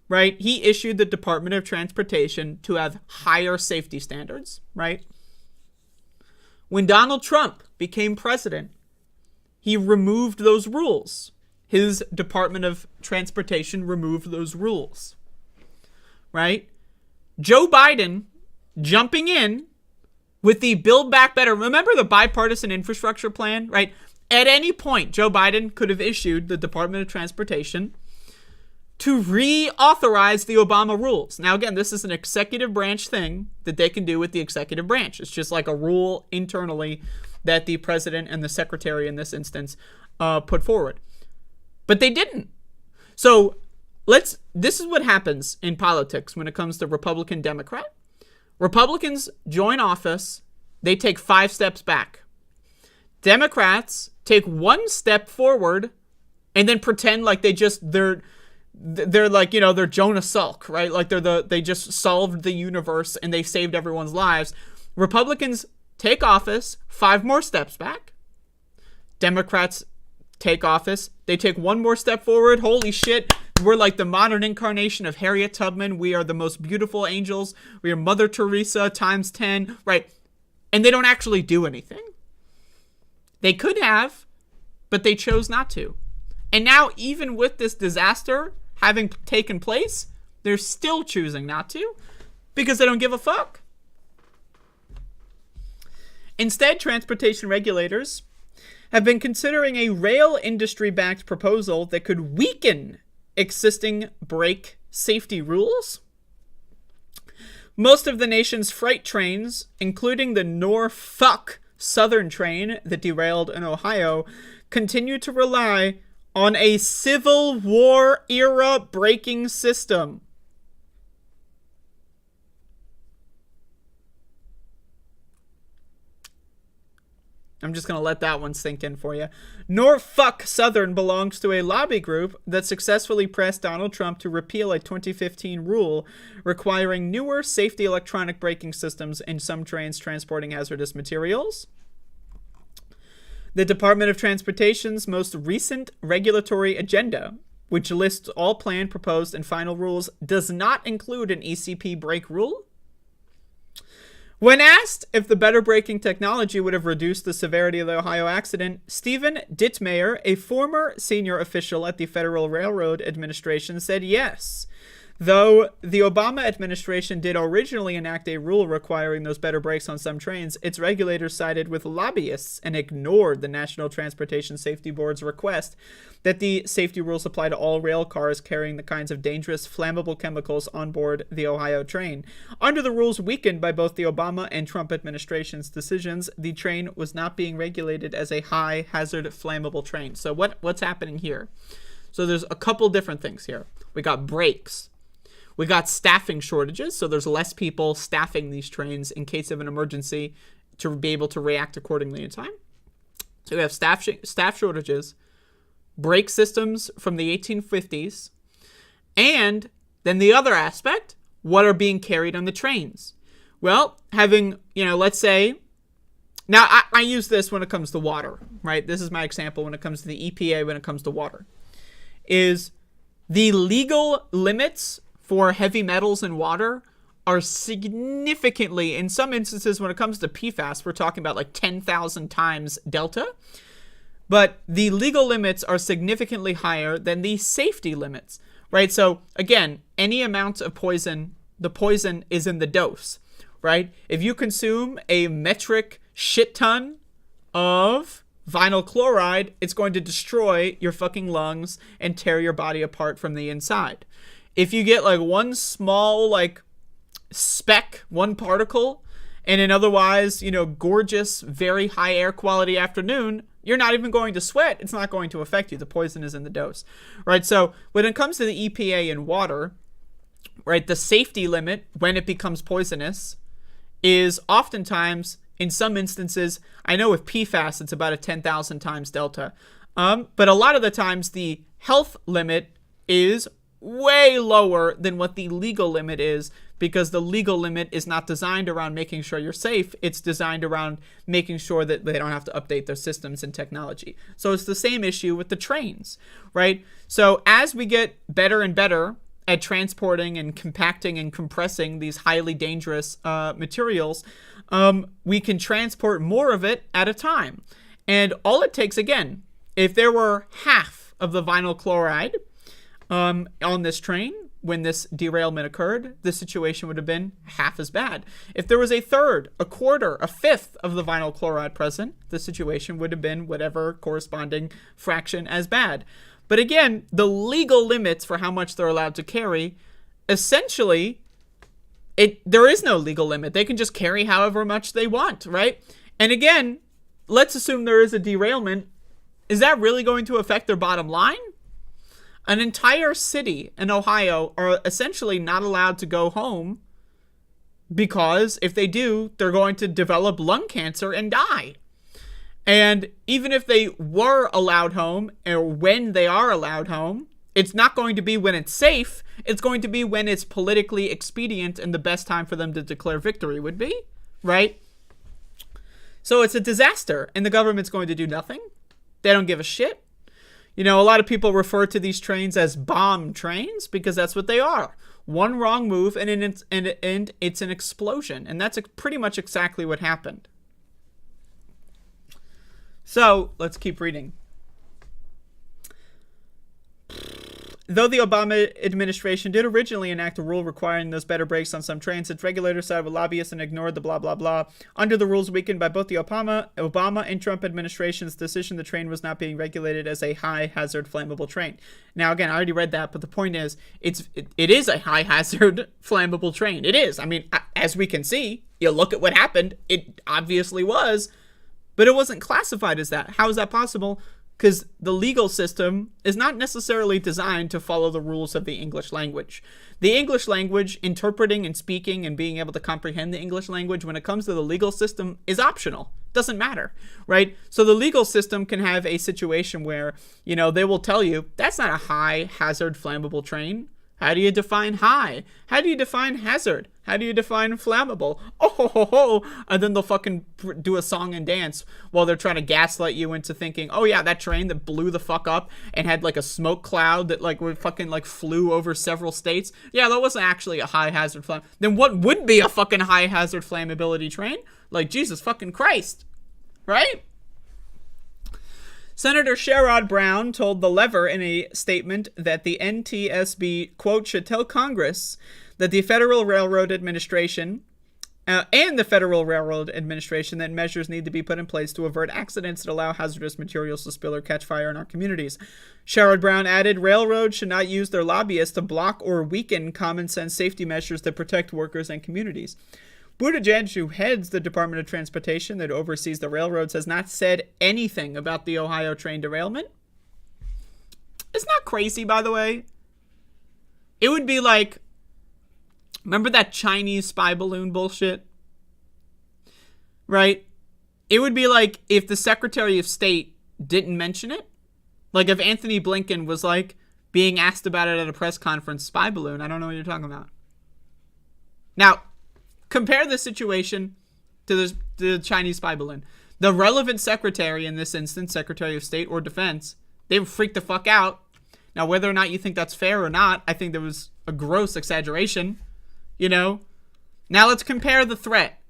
right, he issued the Department of Transportation to have higher safety standards, right? When Donald Trump became president, he removed those rules. His Department of Transportation removed those rules. Right? Joe Biden jumping in with the Build Back Better. Remember the bipartisan infrastructure plan, right? At any point, Joe Biden could have issued the Department of Transportation to reauthorize the Obama rules. Now, again, this is an executive branch thing that they can do with the executive branch. It's just like a rule internally that the president and the secretary in this instance put forward. But they didn't. So this is what happens in politics when it comes to Republican Democrat. Republicans join office, they take 5 steps back. Democrats take 1 step forward and then pretend like they're like, you know, they're Jonah Salk, right? Like they just solved the universe and they saved everyone's lives. Republicans take office, 5 more steps back. Democrats take office, they take 1 more step forward. Holy shit. We're like the modern incarnation of Harriet Tubman. We are the most beautiful angels. We are Mother Teresa times 10, right? And they don't actually do anything. They could have, but they chose not to. And now, even with this disaster having taken place, they're still choosing not to because they don't give a fuck. Instead, transportation regulators have been considering a rail industry-backed proposal that could weaken existing brake safety rules. Most of the nation's freight trains, including the Norfolk Southern train that derailed in Ohio, continue to rely on a Civil War era braking system. I'm just going to let that one sink in for you. Norfolk Southern belongs to a lobby group that successfully pressed Donald Trump to repeal a 2015 rule requiring newer safety electronic braking systems in some trains transporting hazardous materials. The Department of Transportation's most recent regulatory agenda, which lists all planned, proposed, and final rules, does not include an ECP brake rule. When asked if the better braking technology would have reduced the severity of the Ohio accident, Stephen Dittmeyer, a former senior official at the Federal Railroad Administration, said yes. Though the Obama administration did originally enact a rule requiring those better brakes on some trains, its regulators sided with lobbyists and ignored the National Transportation Safety Board's request that the safety rules apply to all rail cars carrying the kinds of dangerous, flammable chemicals on board the Ohio train. Under the rules weakened by both the Obama and Trump administration's decisions, the train was not being regulated as a high-hazard flammable train. So what's happening here? So there's a couple different things here. We got brakes. We got staffing shortages, so there's less people staffing these trains in case of an emergency to be able to react accordingly in time. So we have staff shortages, brake systems from the 1850s, and then the other aspect, what are being carried on the trains? Well, having, let's say, now I use this when it comes to water, right? This is my example when it comes to the EPA, when it comes to water, is the legal limits for heavy metals in water are significantly, in some instances, when it comes to PFAS, we're talking about like 10,000 times delta. But the legal limits are significantly higher than the safety limits, right? So again, any amount of poison, the poison is in the dose, right? If you consume a metric shit ton of vinyl chloride, it's going to destroy your fucking lungs and tear your body apart from the inside. If you get like one small like speck, one particle, in an otherwise, gorgeous, very high air quality afternoon, you're not even going to sweat. It's not going to affect you. The poison is in the dose, right? So when it comes to the EPA in water, right, the safety limit when it becomes poisonous is oftentimes, in some instances, I know with PFAS, it's about a 10,000 times delta. But a lot of the times the health limit is way lower than what the legal limit is, because the legal limit is not designed around making sure you're safe. It's designed around making sure that they don't have to update their systems and technology. So it's the same issue with the trains, right? So as we get better and better at transporting and compacting and compressing these highly dangerous materials, we can transport more of it at a time. And all it takes, again, if there were half of the vinyl chloride on this train when this derailment occurred, the situation would have been half as bad. If there was a third, a quarter, a fifth of the vinyl chloride present, the situation would have been whatever corresponding fraction as bad. But again, the legal limits for how much they're allowed to carry, essentially, there is no legal limit. They can just carry however much they want, right? And again, let's assume there is a derailment. Is that really going to affect their bottom line? An entire city in Ohio are essentially not allowed to go home because if they do, they're going to develop lung cancer and die. And even if they were allowed home, or when they are allowed home, it's not going to be when it's safe. It's going to be when it's politically expedient and the best time for them to declare victory would be, right? So it's a disaster, and the government's going to do nothing. They don't give a shit. A lot of people refer to these trains as bomb trains because that's what they are. One wrong move and it's an explosion. And that's pretty much exactly what happened. So let's keep reading. Though the Obama administration did originally enact a rule requiring those better brakes on some trains, its regulators sided with lobbyists and ignored the blah, blah, blah. Under the rules weakened by both the Obama and Trump administration's decision, the train was not being regulated as a high-hazard flammable train. Now, again, I already read that, but the point is, it is a high-hazard flammable train. It is. I mean, as we can see, you look at what happened, it obviously was, but it wasn't classified as that. How is that possible? Because the legal system is not necessarily designed to follow the rules of the English language. The English language, interpreting and speaking and being able to comprehend the English language when it comes to the legal system is optional. Doesn't matter, right? So the legal system can have a situation where, they will tell you, that's not a high hazard flammable train. How do you define high? How do you define hazard? How do you define flammable? Oh, ho, ho, ho. And then they'll fucking do a song and dance while they're trying to gaslight you into thinking, oh yeah, that train that blew the fuck up and had like a smoke cloud that like fucking like flew over several states. Yeah, that wasn't actually a high hazard flame. Then what would be a fucking high hazard flammability train? Like Jesus fucking Christ, right? Senator Sherrod Brown told The Lever in a statement that the NTSB, quote, should tell Congress that the Federal Railroad Administration that measures need to be put in place to avert accidents that allow hazardous materials to spill or catch fire in our communities. Sherrod Brown added, railroads should not use their lobbyists to block or weaken common sense safety measures that protect workers and communities. Buttigieg, who heads the Department of Transportation that oversees the railroads, has not said anything about the Ohio train derailment. It's not crazy, by the way. It would be like, remember that Chinese spy balloon bullshit? Right? It would be like if the Secretary of State didn't mention it. Like if Anthony Blinken was like being asked about it at a press conference, spy balloon, I don't know what you're talking about. Now, Compare the situation to the Chinese spy balloon. The relevant secretary in this instance, Secretary of State or Defense, they were freaked the fuck out. Now, whether or not you think that's fair or not, I think there was a gross exaggeration, you know? Now let's compare the threat.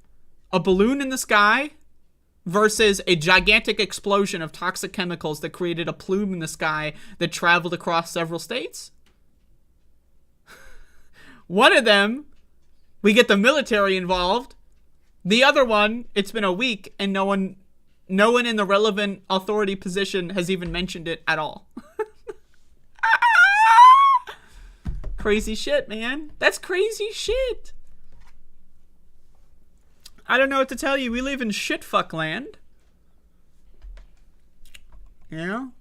A balloon in the sky versus a gigantic explosion of toxic chemicals that created a plume in the sky that traveled across several states. One of them, we get the military involved. The other one, it's been a week and no one in the relevant authority position has even mentioned it at all. Crazy shit, man. That's crazy shit. I don't know what to tell you. We live in shitfuck land. You know?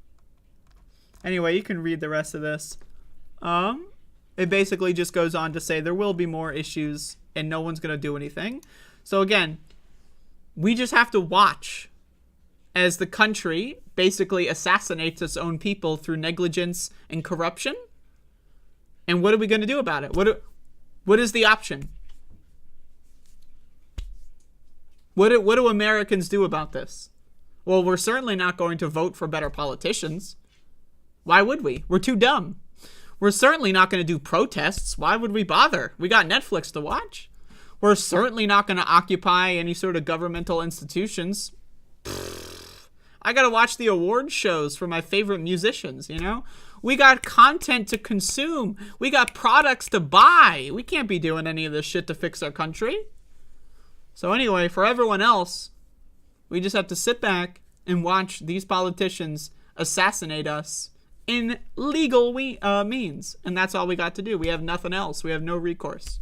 Anyway, you can read the rest of this. It basically just goes on to say there will be more issues and no one's going to do anything. So again, we just have to watch as the country basically assassinates its own people through negligence and corruption. And what are we going to do about it? What is the option? What do Americans do about this? Well, we're certainly not going to vote for better politicians. Why would we? We're too dumb. We're certainly not going to do protests. Why would we bother? We got Netflix to watch. We're certainly not going to occupy any sort of governmental institutions. I got to watch the award shows for my favorite musicians, you know? We got content to consume. We got products to buy. We can't be doing any of this shit to fix our country. So anyway, for everyone else, we just have to sit back and watch these politicians assassinate us in legal means. And that's all we got to do. We have nothing else. We have no recourse.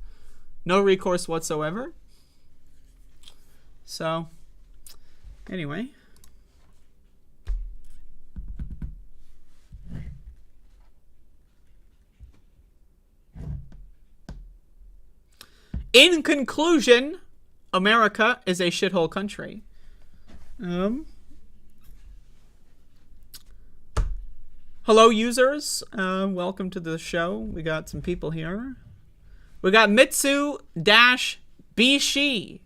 No recourse whatsoever. So, anyway. In conclusion, America is a shithole country. Hello, users. Welcome to the show. We got some people here. We got Mitsu-Bishi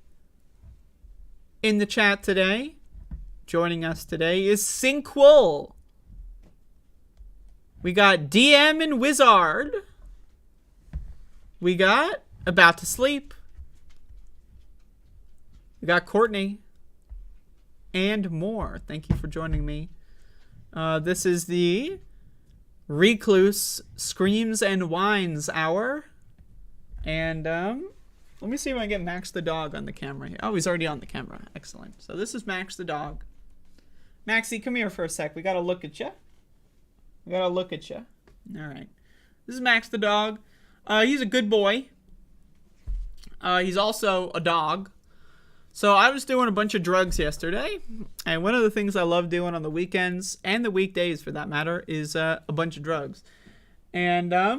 in the chat today. Joining us today is Sinkwol. We got DM and Wizard. We got About to Sleep. We got Courtney. And more. Thank you for joining me. This is the Recluse Screams and Whines Hour. And let me see if I can get Max the dog on the camera here. Oh, he's already on the camera. Excellent. So this is Max the dog. Maxie, come here for a sec. We got to look at you. All right. This is Max the dog. He's a good boy. He's also a dog. So I was doing a bunch of drugs yesterday, and one of the things I love doing on the weekends, and the weekdays for that matter, is a bunch of drugs. And, I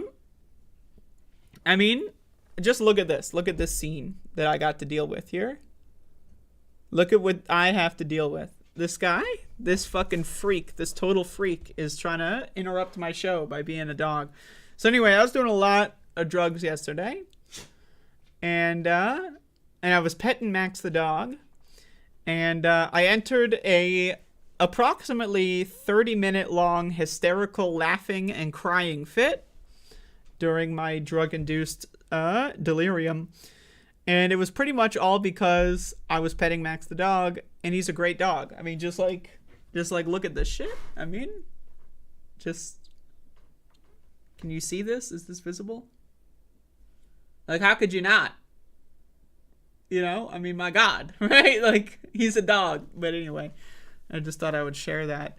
mean, just look at this. Look at this scene that I got to deal with here. Look at what I have to deal with. This guy, this fucking freak, this total freak, is trying to interrupt my show by being a dog. So anyway, I was doing a lot of drugs yesterday, and I was petting Max the dog, and I entered a approximately 30-minute long hysterical laughing and crying fit during my drug-induced delirium. And it was pretty much all because I was petting Max the dog, and he's a great dog. I mean, just like look at this shit. I mean, can you see this? Is this visible? Like, how could you not? You know, I mean, my God, right? Like, he's a dog. But anyway, I just thought I would share that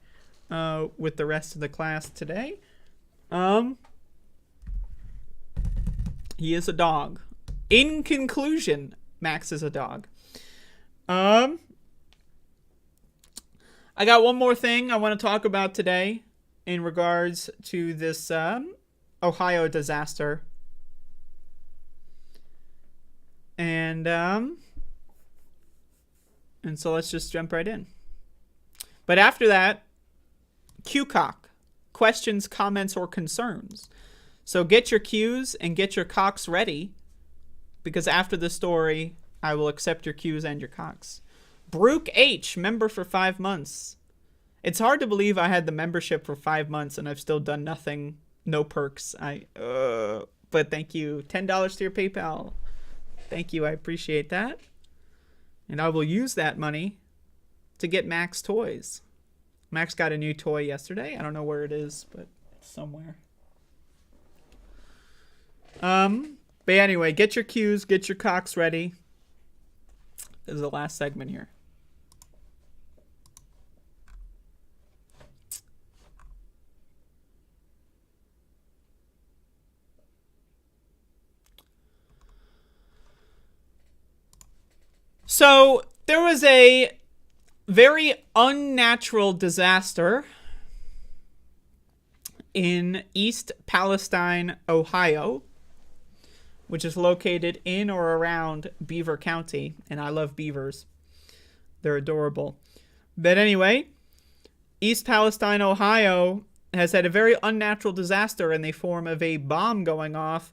with the rest of the class today. He is a dog. In conclusion, Max is a dog. I got one more thing I want to talk about today in regards to this Ohio disaster. And so let's just jump right in. But after that, Q-Cock. Questions, comments, or concerns. So get your Q's and get your cocks ready because after the story, I will accept your Qs and your cocks. Brooke H, member for 5 months. It's hard to believe I had the membership for 5 months and I've still done nothing. No perks. But thank you. $10 to your PayPal. Thank you. I appreciate that. And I will use that money to get Max toys. Max got a new toy yesterday. I don't know where it is, but it's somewhere. But anyway, get your Qs, get your cocks ready. This is the last segment here. So there was a very unnatural disaster in East Palestine, Ohio, which is located in or around Beaver County. And I love beavers. They're adorable. But anyway, East Palestine, Ohio has had a very unnatural disaster in the form of a bomb going off,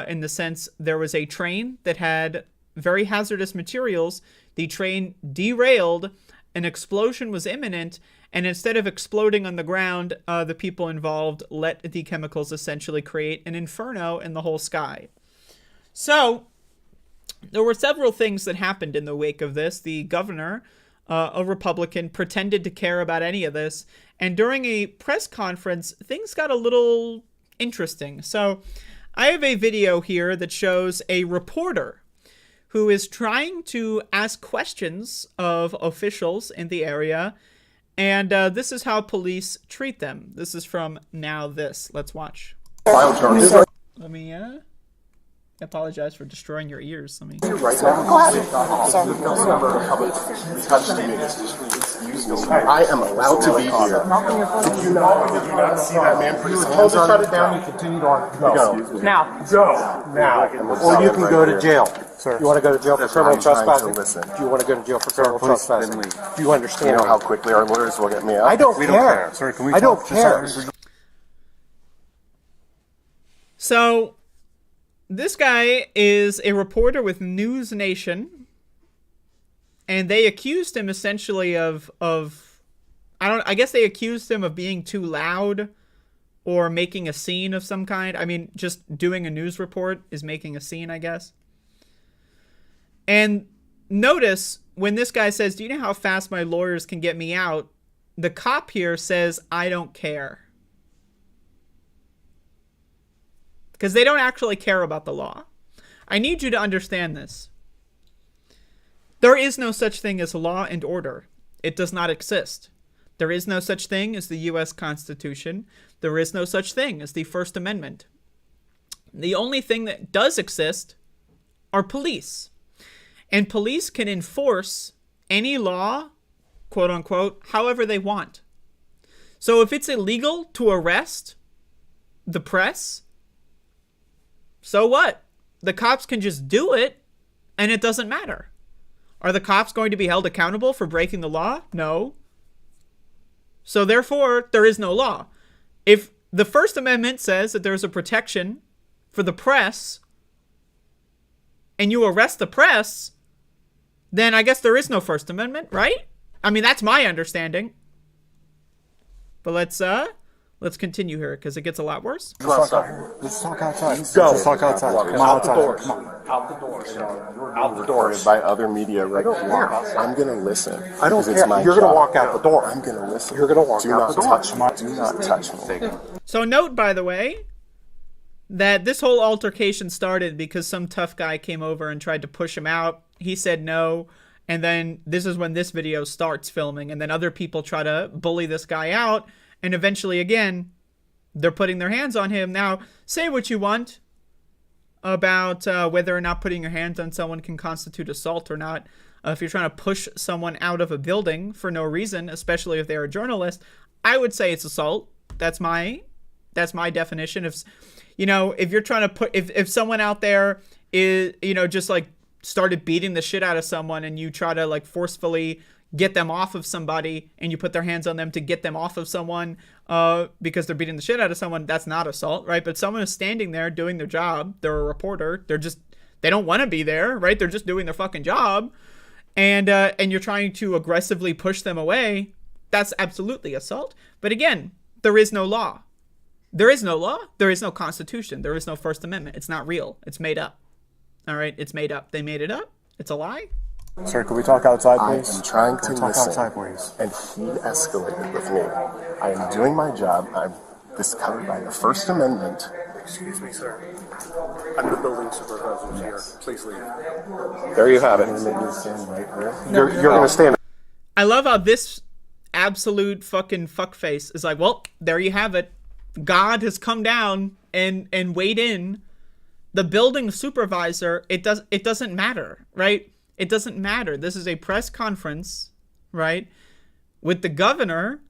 in the sense there was a train that had very hazardous materials. The train derailed, an explosion was imminent, and instead of exploding on the ground, the people involved let the chemicals essentially create an inferno in the whole sky. So, there were several things that happened in the wake of this. The governor, a Republican, pretended to care about any of this, and during a press conference, things got a little interesting. So, I have a video here that shows a reporter who is trying to ask questions of officials in the area, and this is how police treat them. This is from Now This. Let's watch. Let me, I apologize for destroying your ears. Let me... Right now, go ahead. I am allowed to be here. Did you not see that man put his hands on me? Shut it down and continue on. Go. Now. Go. Now. Or you can go to jail. Sir. You want to go to jail for criminal trespassing? Listen. Do you want to go to jail for criminal trespassing? Do you understand? You know how quickly our lawyers will get me out? I don't care. Sir, can we I don't care. So, this guy is a reporter with News Nation, and they accused him essentially of I guess they accused him of being too loud or making a scene of some kind. I mean, just doing a news report is making a scene, I guess. And notice when this guy says, "Do you know how fast my lawyers can get me out?" The cop here says, "I don't care." Because they don't actually care about the law. I need you to understand this. There is no such thing as law and order. It does not exist. There is no such thing as the U.S. Constitution. There is no such thing as the First Amendment. The only thing that does exist are police. And police can enforce any law, quote unquote, however they want. So if it's illegal to arrest the press, so what? The cops can just do it, and it doesn't matter. Are the cops going to be held accountable for breaking the law? No. So therefore, there is no law. If the First Amendment says that there's a protection for the press, and you arrest the press, then I guess there is no First Amendment, right? I mean, that's my understanding. But let's continue here, because it gets a lot worse. Let's talk outside. Go. Let's talk outside. Come on, Out the outside. door. Come on. Out the door. Out the door. By other media right here. I'm going to listen. I don't care. It's my You're going to job. walk out the door. I'm going to listen. You're going to walk Do out not the door. touch me. Do not touch me. So note, by the way, that this whole altercation started because some tough guy came over and tried to push him out. He said no. And then this is when this video starts filming. And then other people try to bully this guy out. And eventually, again, they're putting their hands on him. Now, say what you want about whether or not putting your hands on someone can constitute assault or not. If you're trying to push someone out of a building for no reason, especially if they're a journalist, I would say it's assault. That's my definition. If you're trying to if someone out there is, just like started beating the shit out of someone and you try to like forcefully get them off of somebody and you put their hands on them to get them off of someone because they're beating the shit out of someone, that's not assault, right? But someone is standing there doing their job. They're a reporter. They don't want to be there, right? They're just doing their fucking job. And you're trying to aggressively push them away. That's absolutely assault. But again, there is no law. There is no law. There is no constitution. There is no First Amendment. It's not real. It's made up. All right? It's made up. They made it up. It's a lie. Sir, can we talk outside, please? I am trying to talk listen, outside, please. and he escalated with me. I am doing my job. This is covered by the First Amendment. Excuse me, sir. I'm the building supervisor here. Please leave. There you have it. You're going to stand. I love how this absolute fucking fuckface is like, well, there you have it. God has come down and weighed in. The building supervisor, it doesn't matter, right? It doesn't matter. This is a press conference, right? With the governor.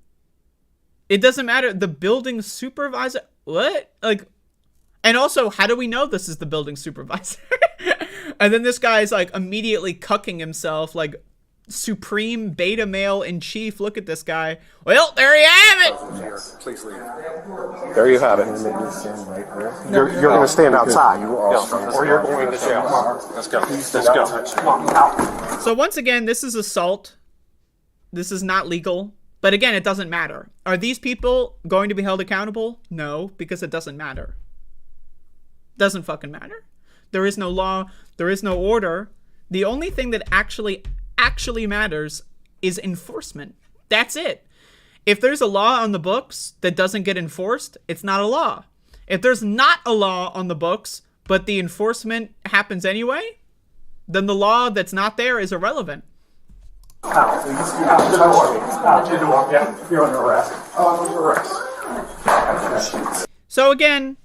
It doesn't matter. The building supervisor, what? Like, and also, how do we know this is the building supervisor? And then this guy's like immediately cucking himself, like supreme beta male in chief. Look at this guy. Well, there you have it. Please leave. There you have it. You're going to stand outside. Or you're going to jail. Let's go. Let's go. So once again, this is assault. This is not legal. But again, it doesn't matter. Are these people going to be held accountable? No, because it doesn't matter. Doesn't fucking matter. There is no law. There is no order. The only thing that actually matters is enforcement. That's it. If there's a law on the books that doesn't get enforced, it's not a law. If there's not a law on the books, but the enforcement happens anyway, then the law that's not there is irrelevant. You're under arrest. So again,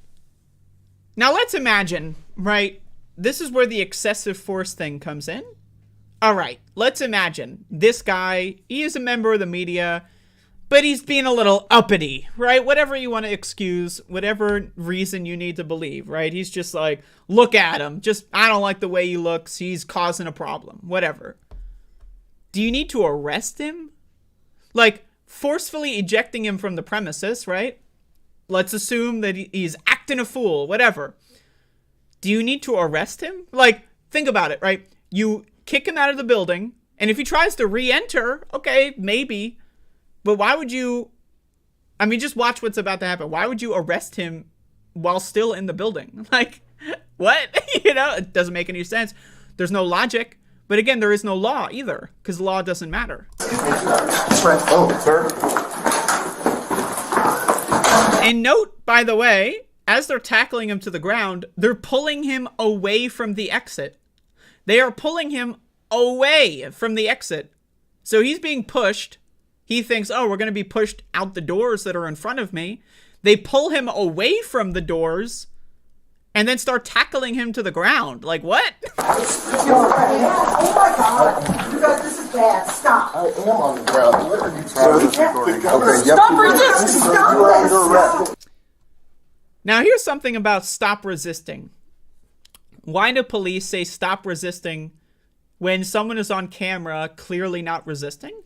now let's imagine, right? This is where the excessive force thing comes in. All right, let's imagine this guy, he is a member of the media, but he's being a little uppity, right? Whatever you want to excuse, whatever reason you need to believe, right? He's just like, look at him. Just, I don't like the way he looks. He's causing a problem, whatever. Do you need to arrest him? Like, forcefully ejecting him from the premises, right? Let's assume that he's acting a fool, whatever. Do you need to arrest him? Like, think about it, right? You kick him out of the building, and if he tries to re-enter, okay, maybe. But why would you... I mean, just watch what's about to happen. Why would you arrest him while still in the building? Like, what? You know, it doesn't make any sense. There's no logic. But again, there is no law either, because law doesn't matter. Oh, sir. And note, by the way, as they're tackling him to the ground, they're pulling him away from the exit. They are pulling him away from the exit. So he's being pushed. He thinks, oh, we're going to be pushed out the doors that are in front of me. They pull him away from the doors and then start tackling him to the ground. Like, what? Oh my God. You guys, this is bad. Stop. I am on the ground. What are you trying to do? Okay, Stop resisting. Stop this. Now, here's something about stop resisting. Why do police say stop resisting when someone is on camera clearly not resisting?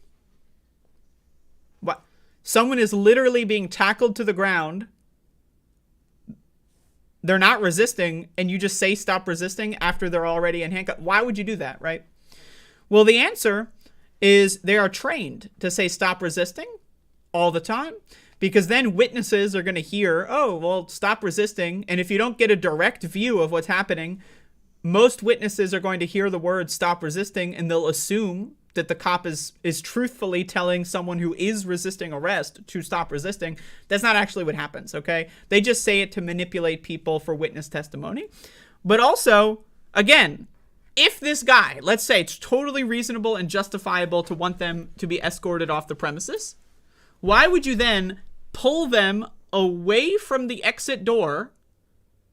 What? Someone is literally being tackled to the ground. They're not resisting, and you just say stop resisting after they're already in handcuffs. Why would you do that, right? Well, the answer is they are trained to say stop resisting all the time, because then witnesses are going to hear, oh, well, stop resisting. And if you don't get a direct view of what's happening, most witnesses are going to hear the word stop resisting, and they'll assume that the cop is truthfully telling someone who is resisting arrest to stop resisting. That's not actually what happens, okay? They just say it to manipulate people for witness testimony. But also, again, if this guy, let's say it's totally reasonable and justifiable to want them to be escorted off the premises, why would you then pull them away from the exit door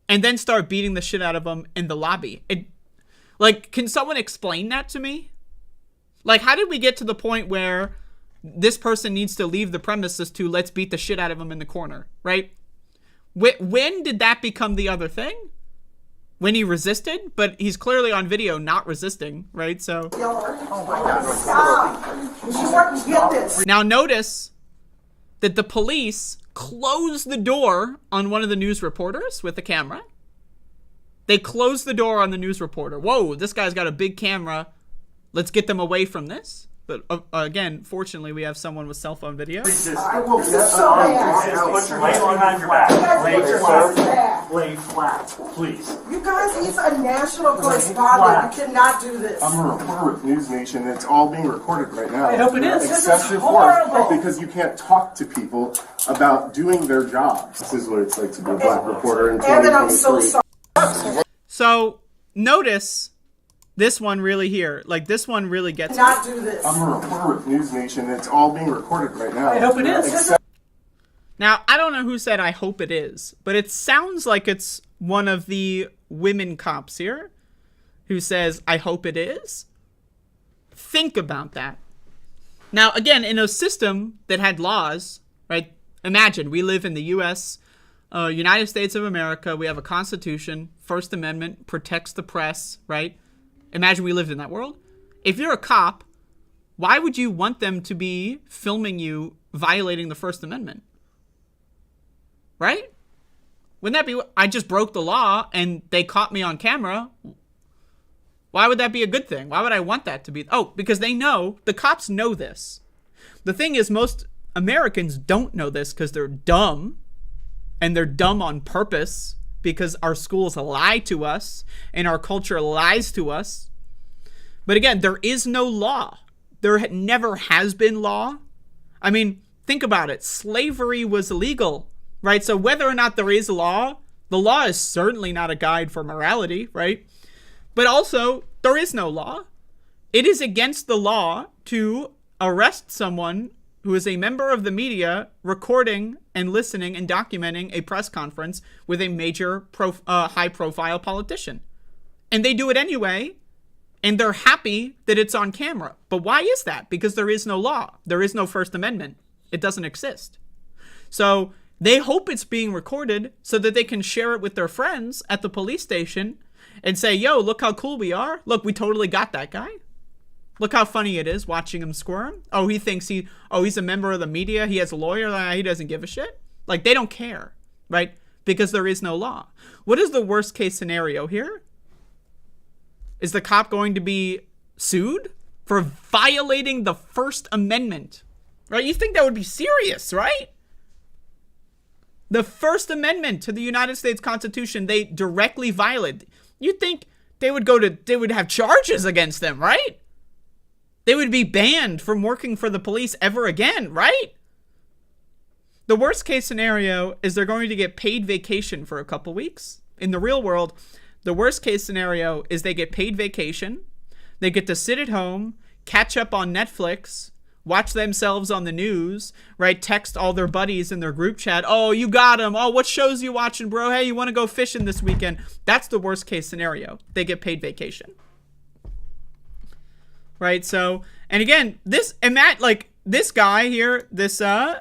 and then start beating the shit out of them in the lobby? Like, can someone explain that to me? Like, how did we get to the point where this person needs to leave the premises to let's beat the shit out of him in the corner, right? When did that become the other thing? When he resisted? But he's clearly on video not resisting, right? So Oh my God. Stop. Get this. now notice that the police closed the door on one of the news reporters with the camera. They closed the door on the news reporter. Whoa, this guy's got a big camera. Let's get them away from this. But again, fortunately, we have someone with cell phone video. This is so bad. Put your leg on your back. Lay flat, please. You guys, he's a national correspondent. You cannot do this. I'm a reporter with News Nation. It's all being recorded right now. I hope it is. This is Excessive horrible. force because you can't talk to people about doing their jobs. This is what it's like to be a black reporter in And then I'm so 2023. sorry. So notice this one really here. Like this one really gets me. Not do this. I'm a reporter with News Nation. It's all being recorded right now. I hope it is. Now, I don't know who said I hope it is, but it sounds like it's one of the women cops here who says, I hope it is. Think about that. Now, again, in a system that had laws, right? Imagine we live in the U.S., United States of America. We have a constitution. First Amendment protects the press, right? Imagine we lived in that world. If you're a cop, why would you want them to be filming you violating the First Amendment? Right? Wouldn't that be, I just broke the law and they caught me on camera. Why would that be a good thing? Why would I want that to be? Oh, because they know, the cops know this. The thing is, most Americans don't know this because they're dumb. And they're dumb on purpose because our schools lie to us and our culture lies to us. But again, there is no law. There never has been law. I mean, think about it. Slavery was illegal. Right? So whether or not there is a law, the law is certainly not a guide for morality, right? But also, there is no law. It is against the law to arrest someone who is a member of the media recording and listening and documenting a press conference with a major high-profile politician. And they do it anyway, and they're happy that it's on camera. But why is that? Because there is no law. There is no First Amendment. It doesn't exist. So they hope it's being recorded so that they can share it with their friends at the police station and say, yo, look how cool we are. Look, we totally got that guy. Look how funny it is watching him squirm. Oh, he thinks he's a member of the media. He has a lawyer. He doesn't give a shit. Like, they don't care, right? Because there is no law. What is the worst case scenario here? Is the cop going to be sued for violating the First Amendment? Right? You think that would be serious, right? The First Amendment to the United States Constitution, they directly violate. You'd think they would have charges against them, right? They would be banned from working for the police ever again, right? The worst case scenario is they're going to get paid vacation for a couple weeks. In the real world, the worst case scenario is they get paid vacation. They get to sit at home, catch up on Netflix, watch themselves on the news, right? Text all their buddies in their group chat. Oh, you got him. Oh, what shows you watching, bro? Hey, you want to go fishing this weekend? That's the worst case scenario. They get paid vacation. Right? So, and again, this guy here, this guy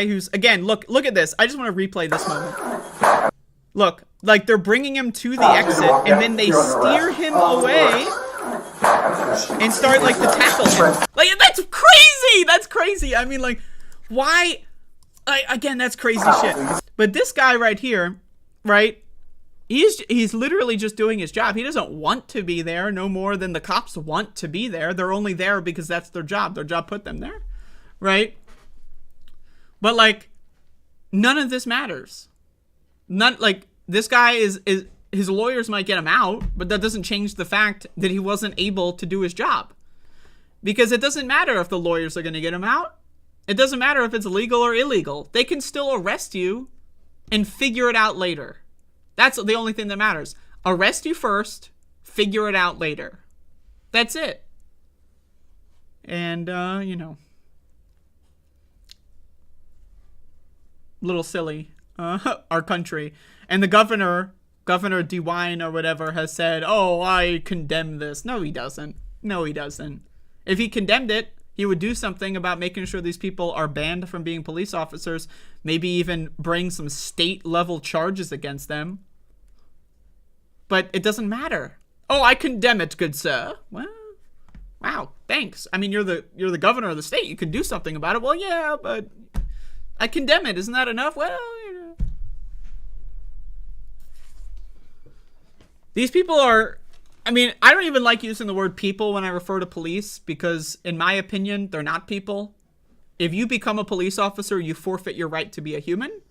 who's, again, look at this. I just want to replay this moment. Look, like they're bringing him to the exit and then they steer him away and start like to tackle him. Like, that's crazy. That's crazy. I mean, like, why? Again, that's crazy shit. But this guy right here, right? He's literally just doing his job. He doesn't want to be there no more than the cops want to be there. They're only there because that's their job. Their job put them there, right? But like, none of this matters. Like, this guy is his lawyers might get him out, but that doesn't change the fact that he wasn't able to do his job. Because it doesn't matter if the lawyers are going to get him out. It doesn't matter if it's legal or illegal. They can still arrest you and figure it out later. That's the only thing that matters. Arrest you first, figure it out later. That's it. And, you know, little silly, our country. And the Governor DeWine or whatever has said, oh, I condemn this. No, he doesn't. No, he doesn't. If he condemned it, he would do something about making sure these people are banned from being police officers, maybe even bring some state-level charges against them. But it doesn't matter. Oh, I condemn it, good sir. Well, wow, thanks. I mean, you're the governor of the state. You can do something about it. Well, yeah, but I condemn it. Isn't that enough? Well, you know. These people are, I mean, I don't even like using the word people when I refer to police because, in my opinion, they're not people. If you become a police officer, you forfeit your right to be a human.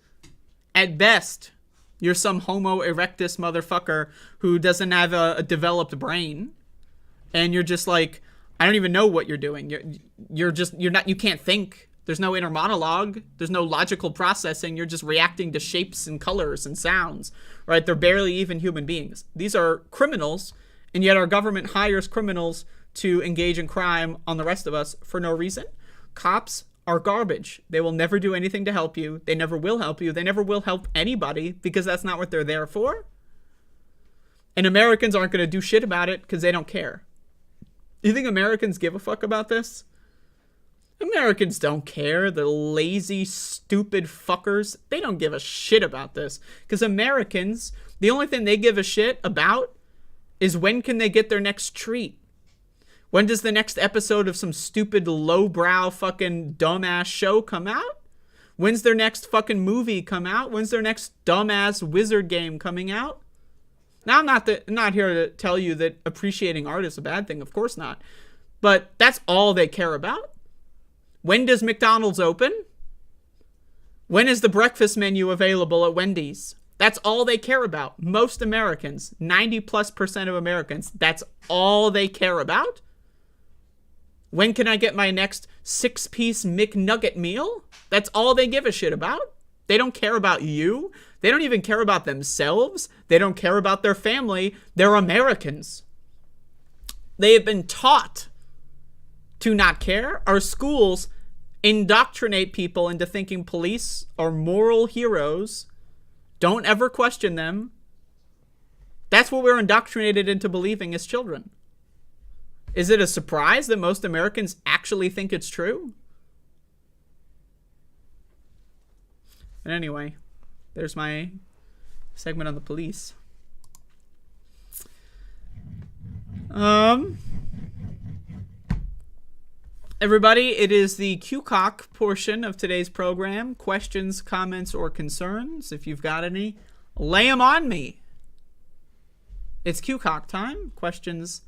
At best, you're some Homo erectus motherfucker who doesn't have a developed brain. And you're just like, I don't even know what you're doing. You can't think. There's no inner monologue. There's no logical processing. You're just reacting to shapes and colors and sounds, right? They're barely even human beings. These are criminals, and yet our government hires criminals to engage in crime on the rest of us for no reason. Cops are garbage. They will never do anything to help you. They never will help you. They never will help anybody because that's not what they're there for. And Americans aren't going to do shit about it because they don't care. You think Americans give a fuck about this? Americans don't care. The lazy, stupid fuckers. They don't give a shit about this. Because Americans, the only thing they give a shit about is when can they get their next treat. When does the next episode of some stupid, lowbrow, fucking dumbass show come out? When's their next fucking movie come out? When's their next dumbass wizard game coming out? Now, I'm not here to tell you that appreciating art is a bad thing. Of course not. But that's all they care about. When does McDonald's open? When is the breakfast menu available at Wendy's? That's all they care about. Most Americans, 90+% of Americans, that's all they care about. When can I get my next 6-piece McNugget meal? That's all they give a shit about. They don't care about you. They don't even care about themselves. They don't care about their family. They're Americans. They have been taught to not care. Our schools indoctrinate people into thinking police are moral heroes. Don't ever question them. That's what we're indoctrinated into believing as children. Is it a surprise that most Americans actually think it's true? But anyway, there's my segment on the police. Everybody, it is the QCOC portion of today's program. Questions, comments, or concerns. If you've got any, lay them on me. It's QCOC time. Questions,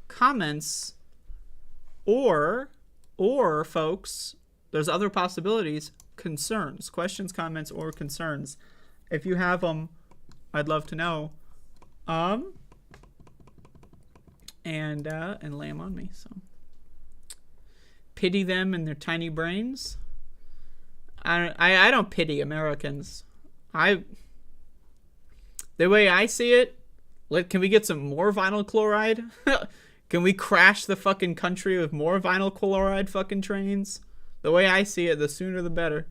comments, or folks, there's other possibilities. Concerns, questions, comments, or concerns. If you have them, I'd love to know. And lay them on me. So pity them and their tiny brains. I don't pity Americans. The way I see it, can we get some more vinyl chloride? Can we crash the fucking country with more vinyl chloride fucking trains? The way I see it, the sooner the better.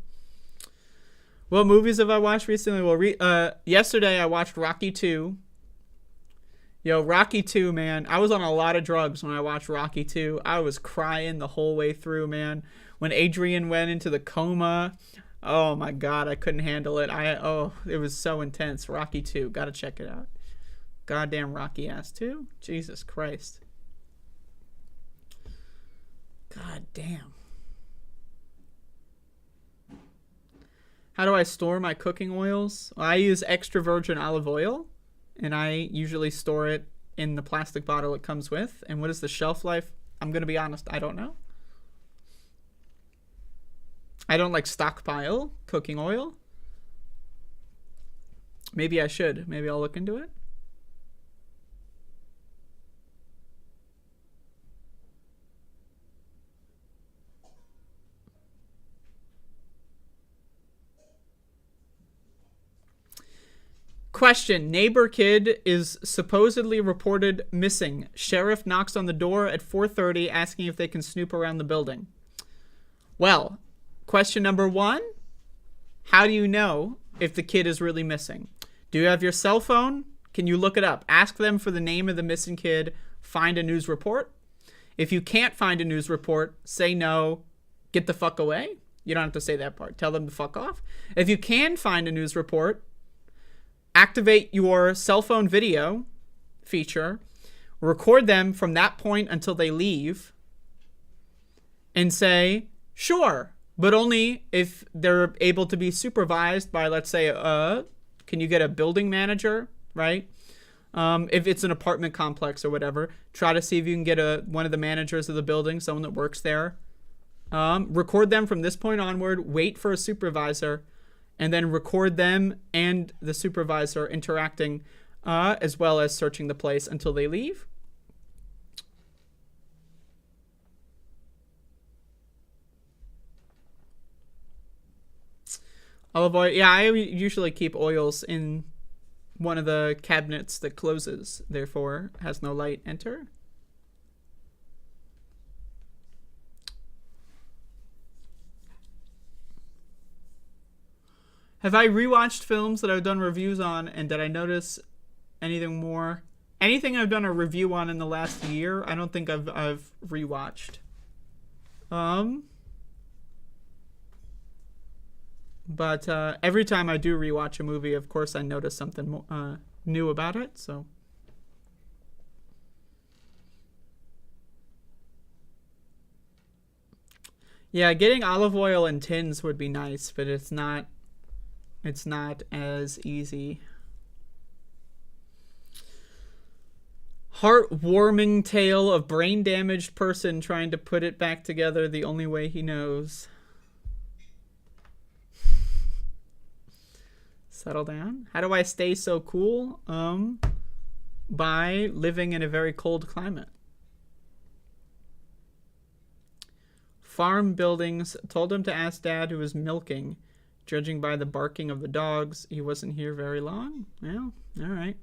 What movies have I watched recently? Well, yesterday I watched Rocky 2. Yo, Rocky 2, man. I was on a lot of drugs when I watched Rocky 2. I was crying the whole way through, man. When Adrian went into the coma, oh my God, I couldn't handle it. It was so intense. Rocky 2, gotta check it out. Goddamn Rocky ass 2. Jesus Christ. God damn. How do I store my cooking oils? Well, I use extra virgin olive oil, and I usually store it in the plastic bottle it comes with. And what is the shelf life? I'm going to be honest, I don't know. I don't like stockpile cooking oil. Maybe I should. Maybe I'll look into it. Question. Neighbor kid is supposedly reported missing. Sheriff knocks on the door at 4:30 asking if they can snoop around the building. Well, question number 1. How do you know if the kid is really missing? Do you have your cell phone? Can you look it up? Ask them for the name of the missing kid. Find a news report. If you can't find a news report, say no. Get the fuck away. You don't have to say that part. Tell them to fuck off. If you can find a news report, activate your cell phone video feature, record them from that point until they leave, and say, sure, but only if they're able to be supervised by, let's say, can you get a building manager, right? If it's an apartment complex or whatever, try to see if you can get one of the managers of the building, someone that works there. Record them from this point onward, wait for a supervisor, and then record them and the supervisor interacting, as well as searching the place until they leave. Olive oil. Yeah, I usually keep oils in one of the cabinets that closes, therefore has no light enter. Have I rewatched films that I've done reviews on, and did I notice anything more? Anything I've done a review on in the last year, I don't think I've rewatched. But every time I do rewatch a movie, of course, I notice something new about it. So, yeah, getting olive oil in tins would be nice, but it's not. It's not as easy. Heartwarming tale of brain-damaged person trying to put it back together the only way he knows. Settle down. How do I stay so cool? By living in a very cold climate. Farm buildings told him to ask Dad who was milking. Judging by the barking of the dogs, he wasn't here very long. Well, all right.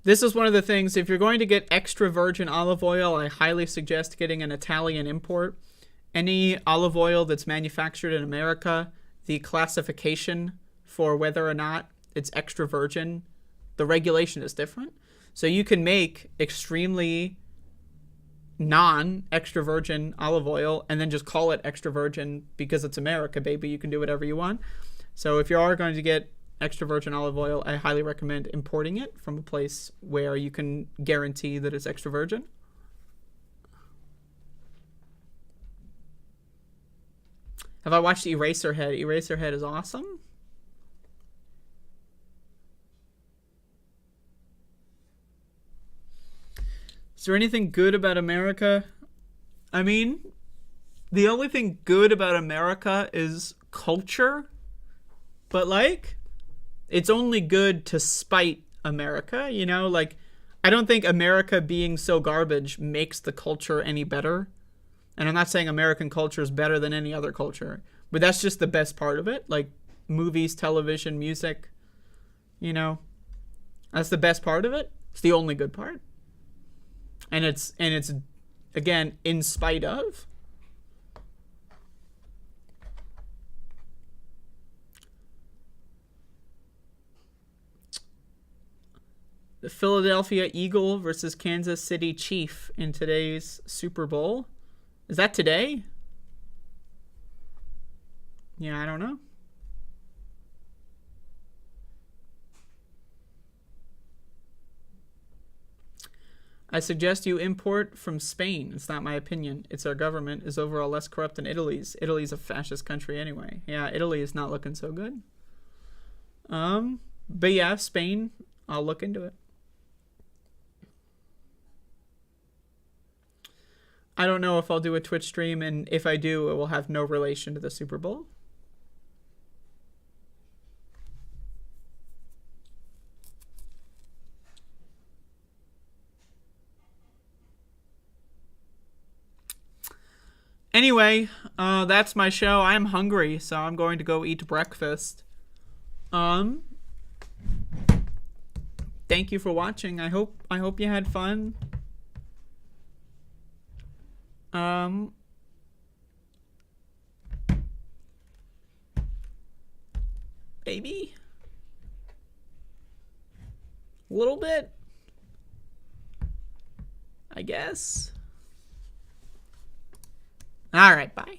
This is one of the things, if you're going to get extra virgin olive oil, I highly suggest getting an Italian import. Any olive oil that's manufactured in America, the classification for whether or not it's extra virgin, the regulation is different. So you can make extremely non-extra virgin olive oil and then just call it extra virgin because it's America, baby. You can do whatever you want. So if you are going to get extra virgin olive oil, I highly recommend importing it from a place where you can guarantee that it's extra virgin. Have I watched Eraserhead? Eraserhead is awesome. Is there anything good about America? I mean, the only thing good about America is culture. But, like, it's only good to spite America, you know? Like, I don't think America being so garbage makes the culture any better. And I'm not saying American culture is better than any other culture. But that's just the best part of it. Like, movies, television, music, you know? That's the best part of it. It's the only good part. And it's again in spite of. The Philadelphia Eagle versus Kansas City Chief in today's Super Bowl. Is that today? Yeah, I don't know. I suggest you import from Spain. It's not my opinion. It's our government is overall less corrupt than Italy's. Italy's a fascist country anyway. Yeah, Italy is not looking so good. But yeah, Spain, I'll look into it. I don't know if I'll do a Twitch stream, and if I do, it will have no relation to the Super Bowl. Anyway, that's my show. I'm hungry, so I'm going to go eat breakfast. Thank you for watching. I hope you had fun. Maybe a little bit, I guess. All right, bye.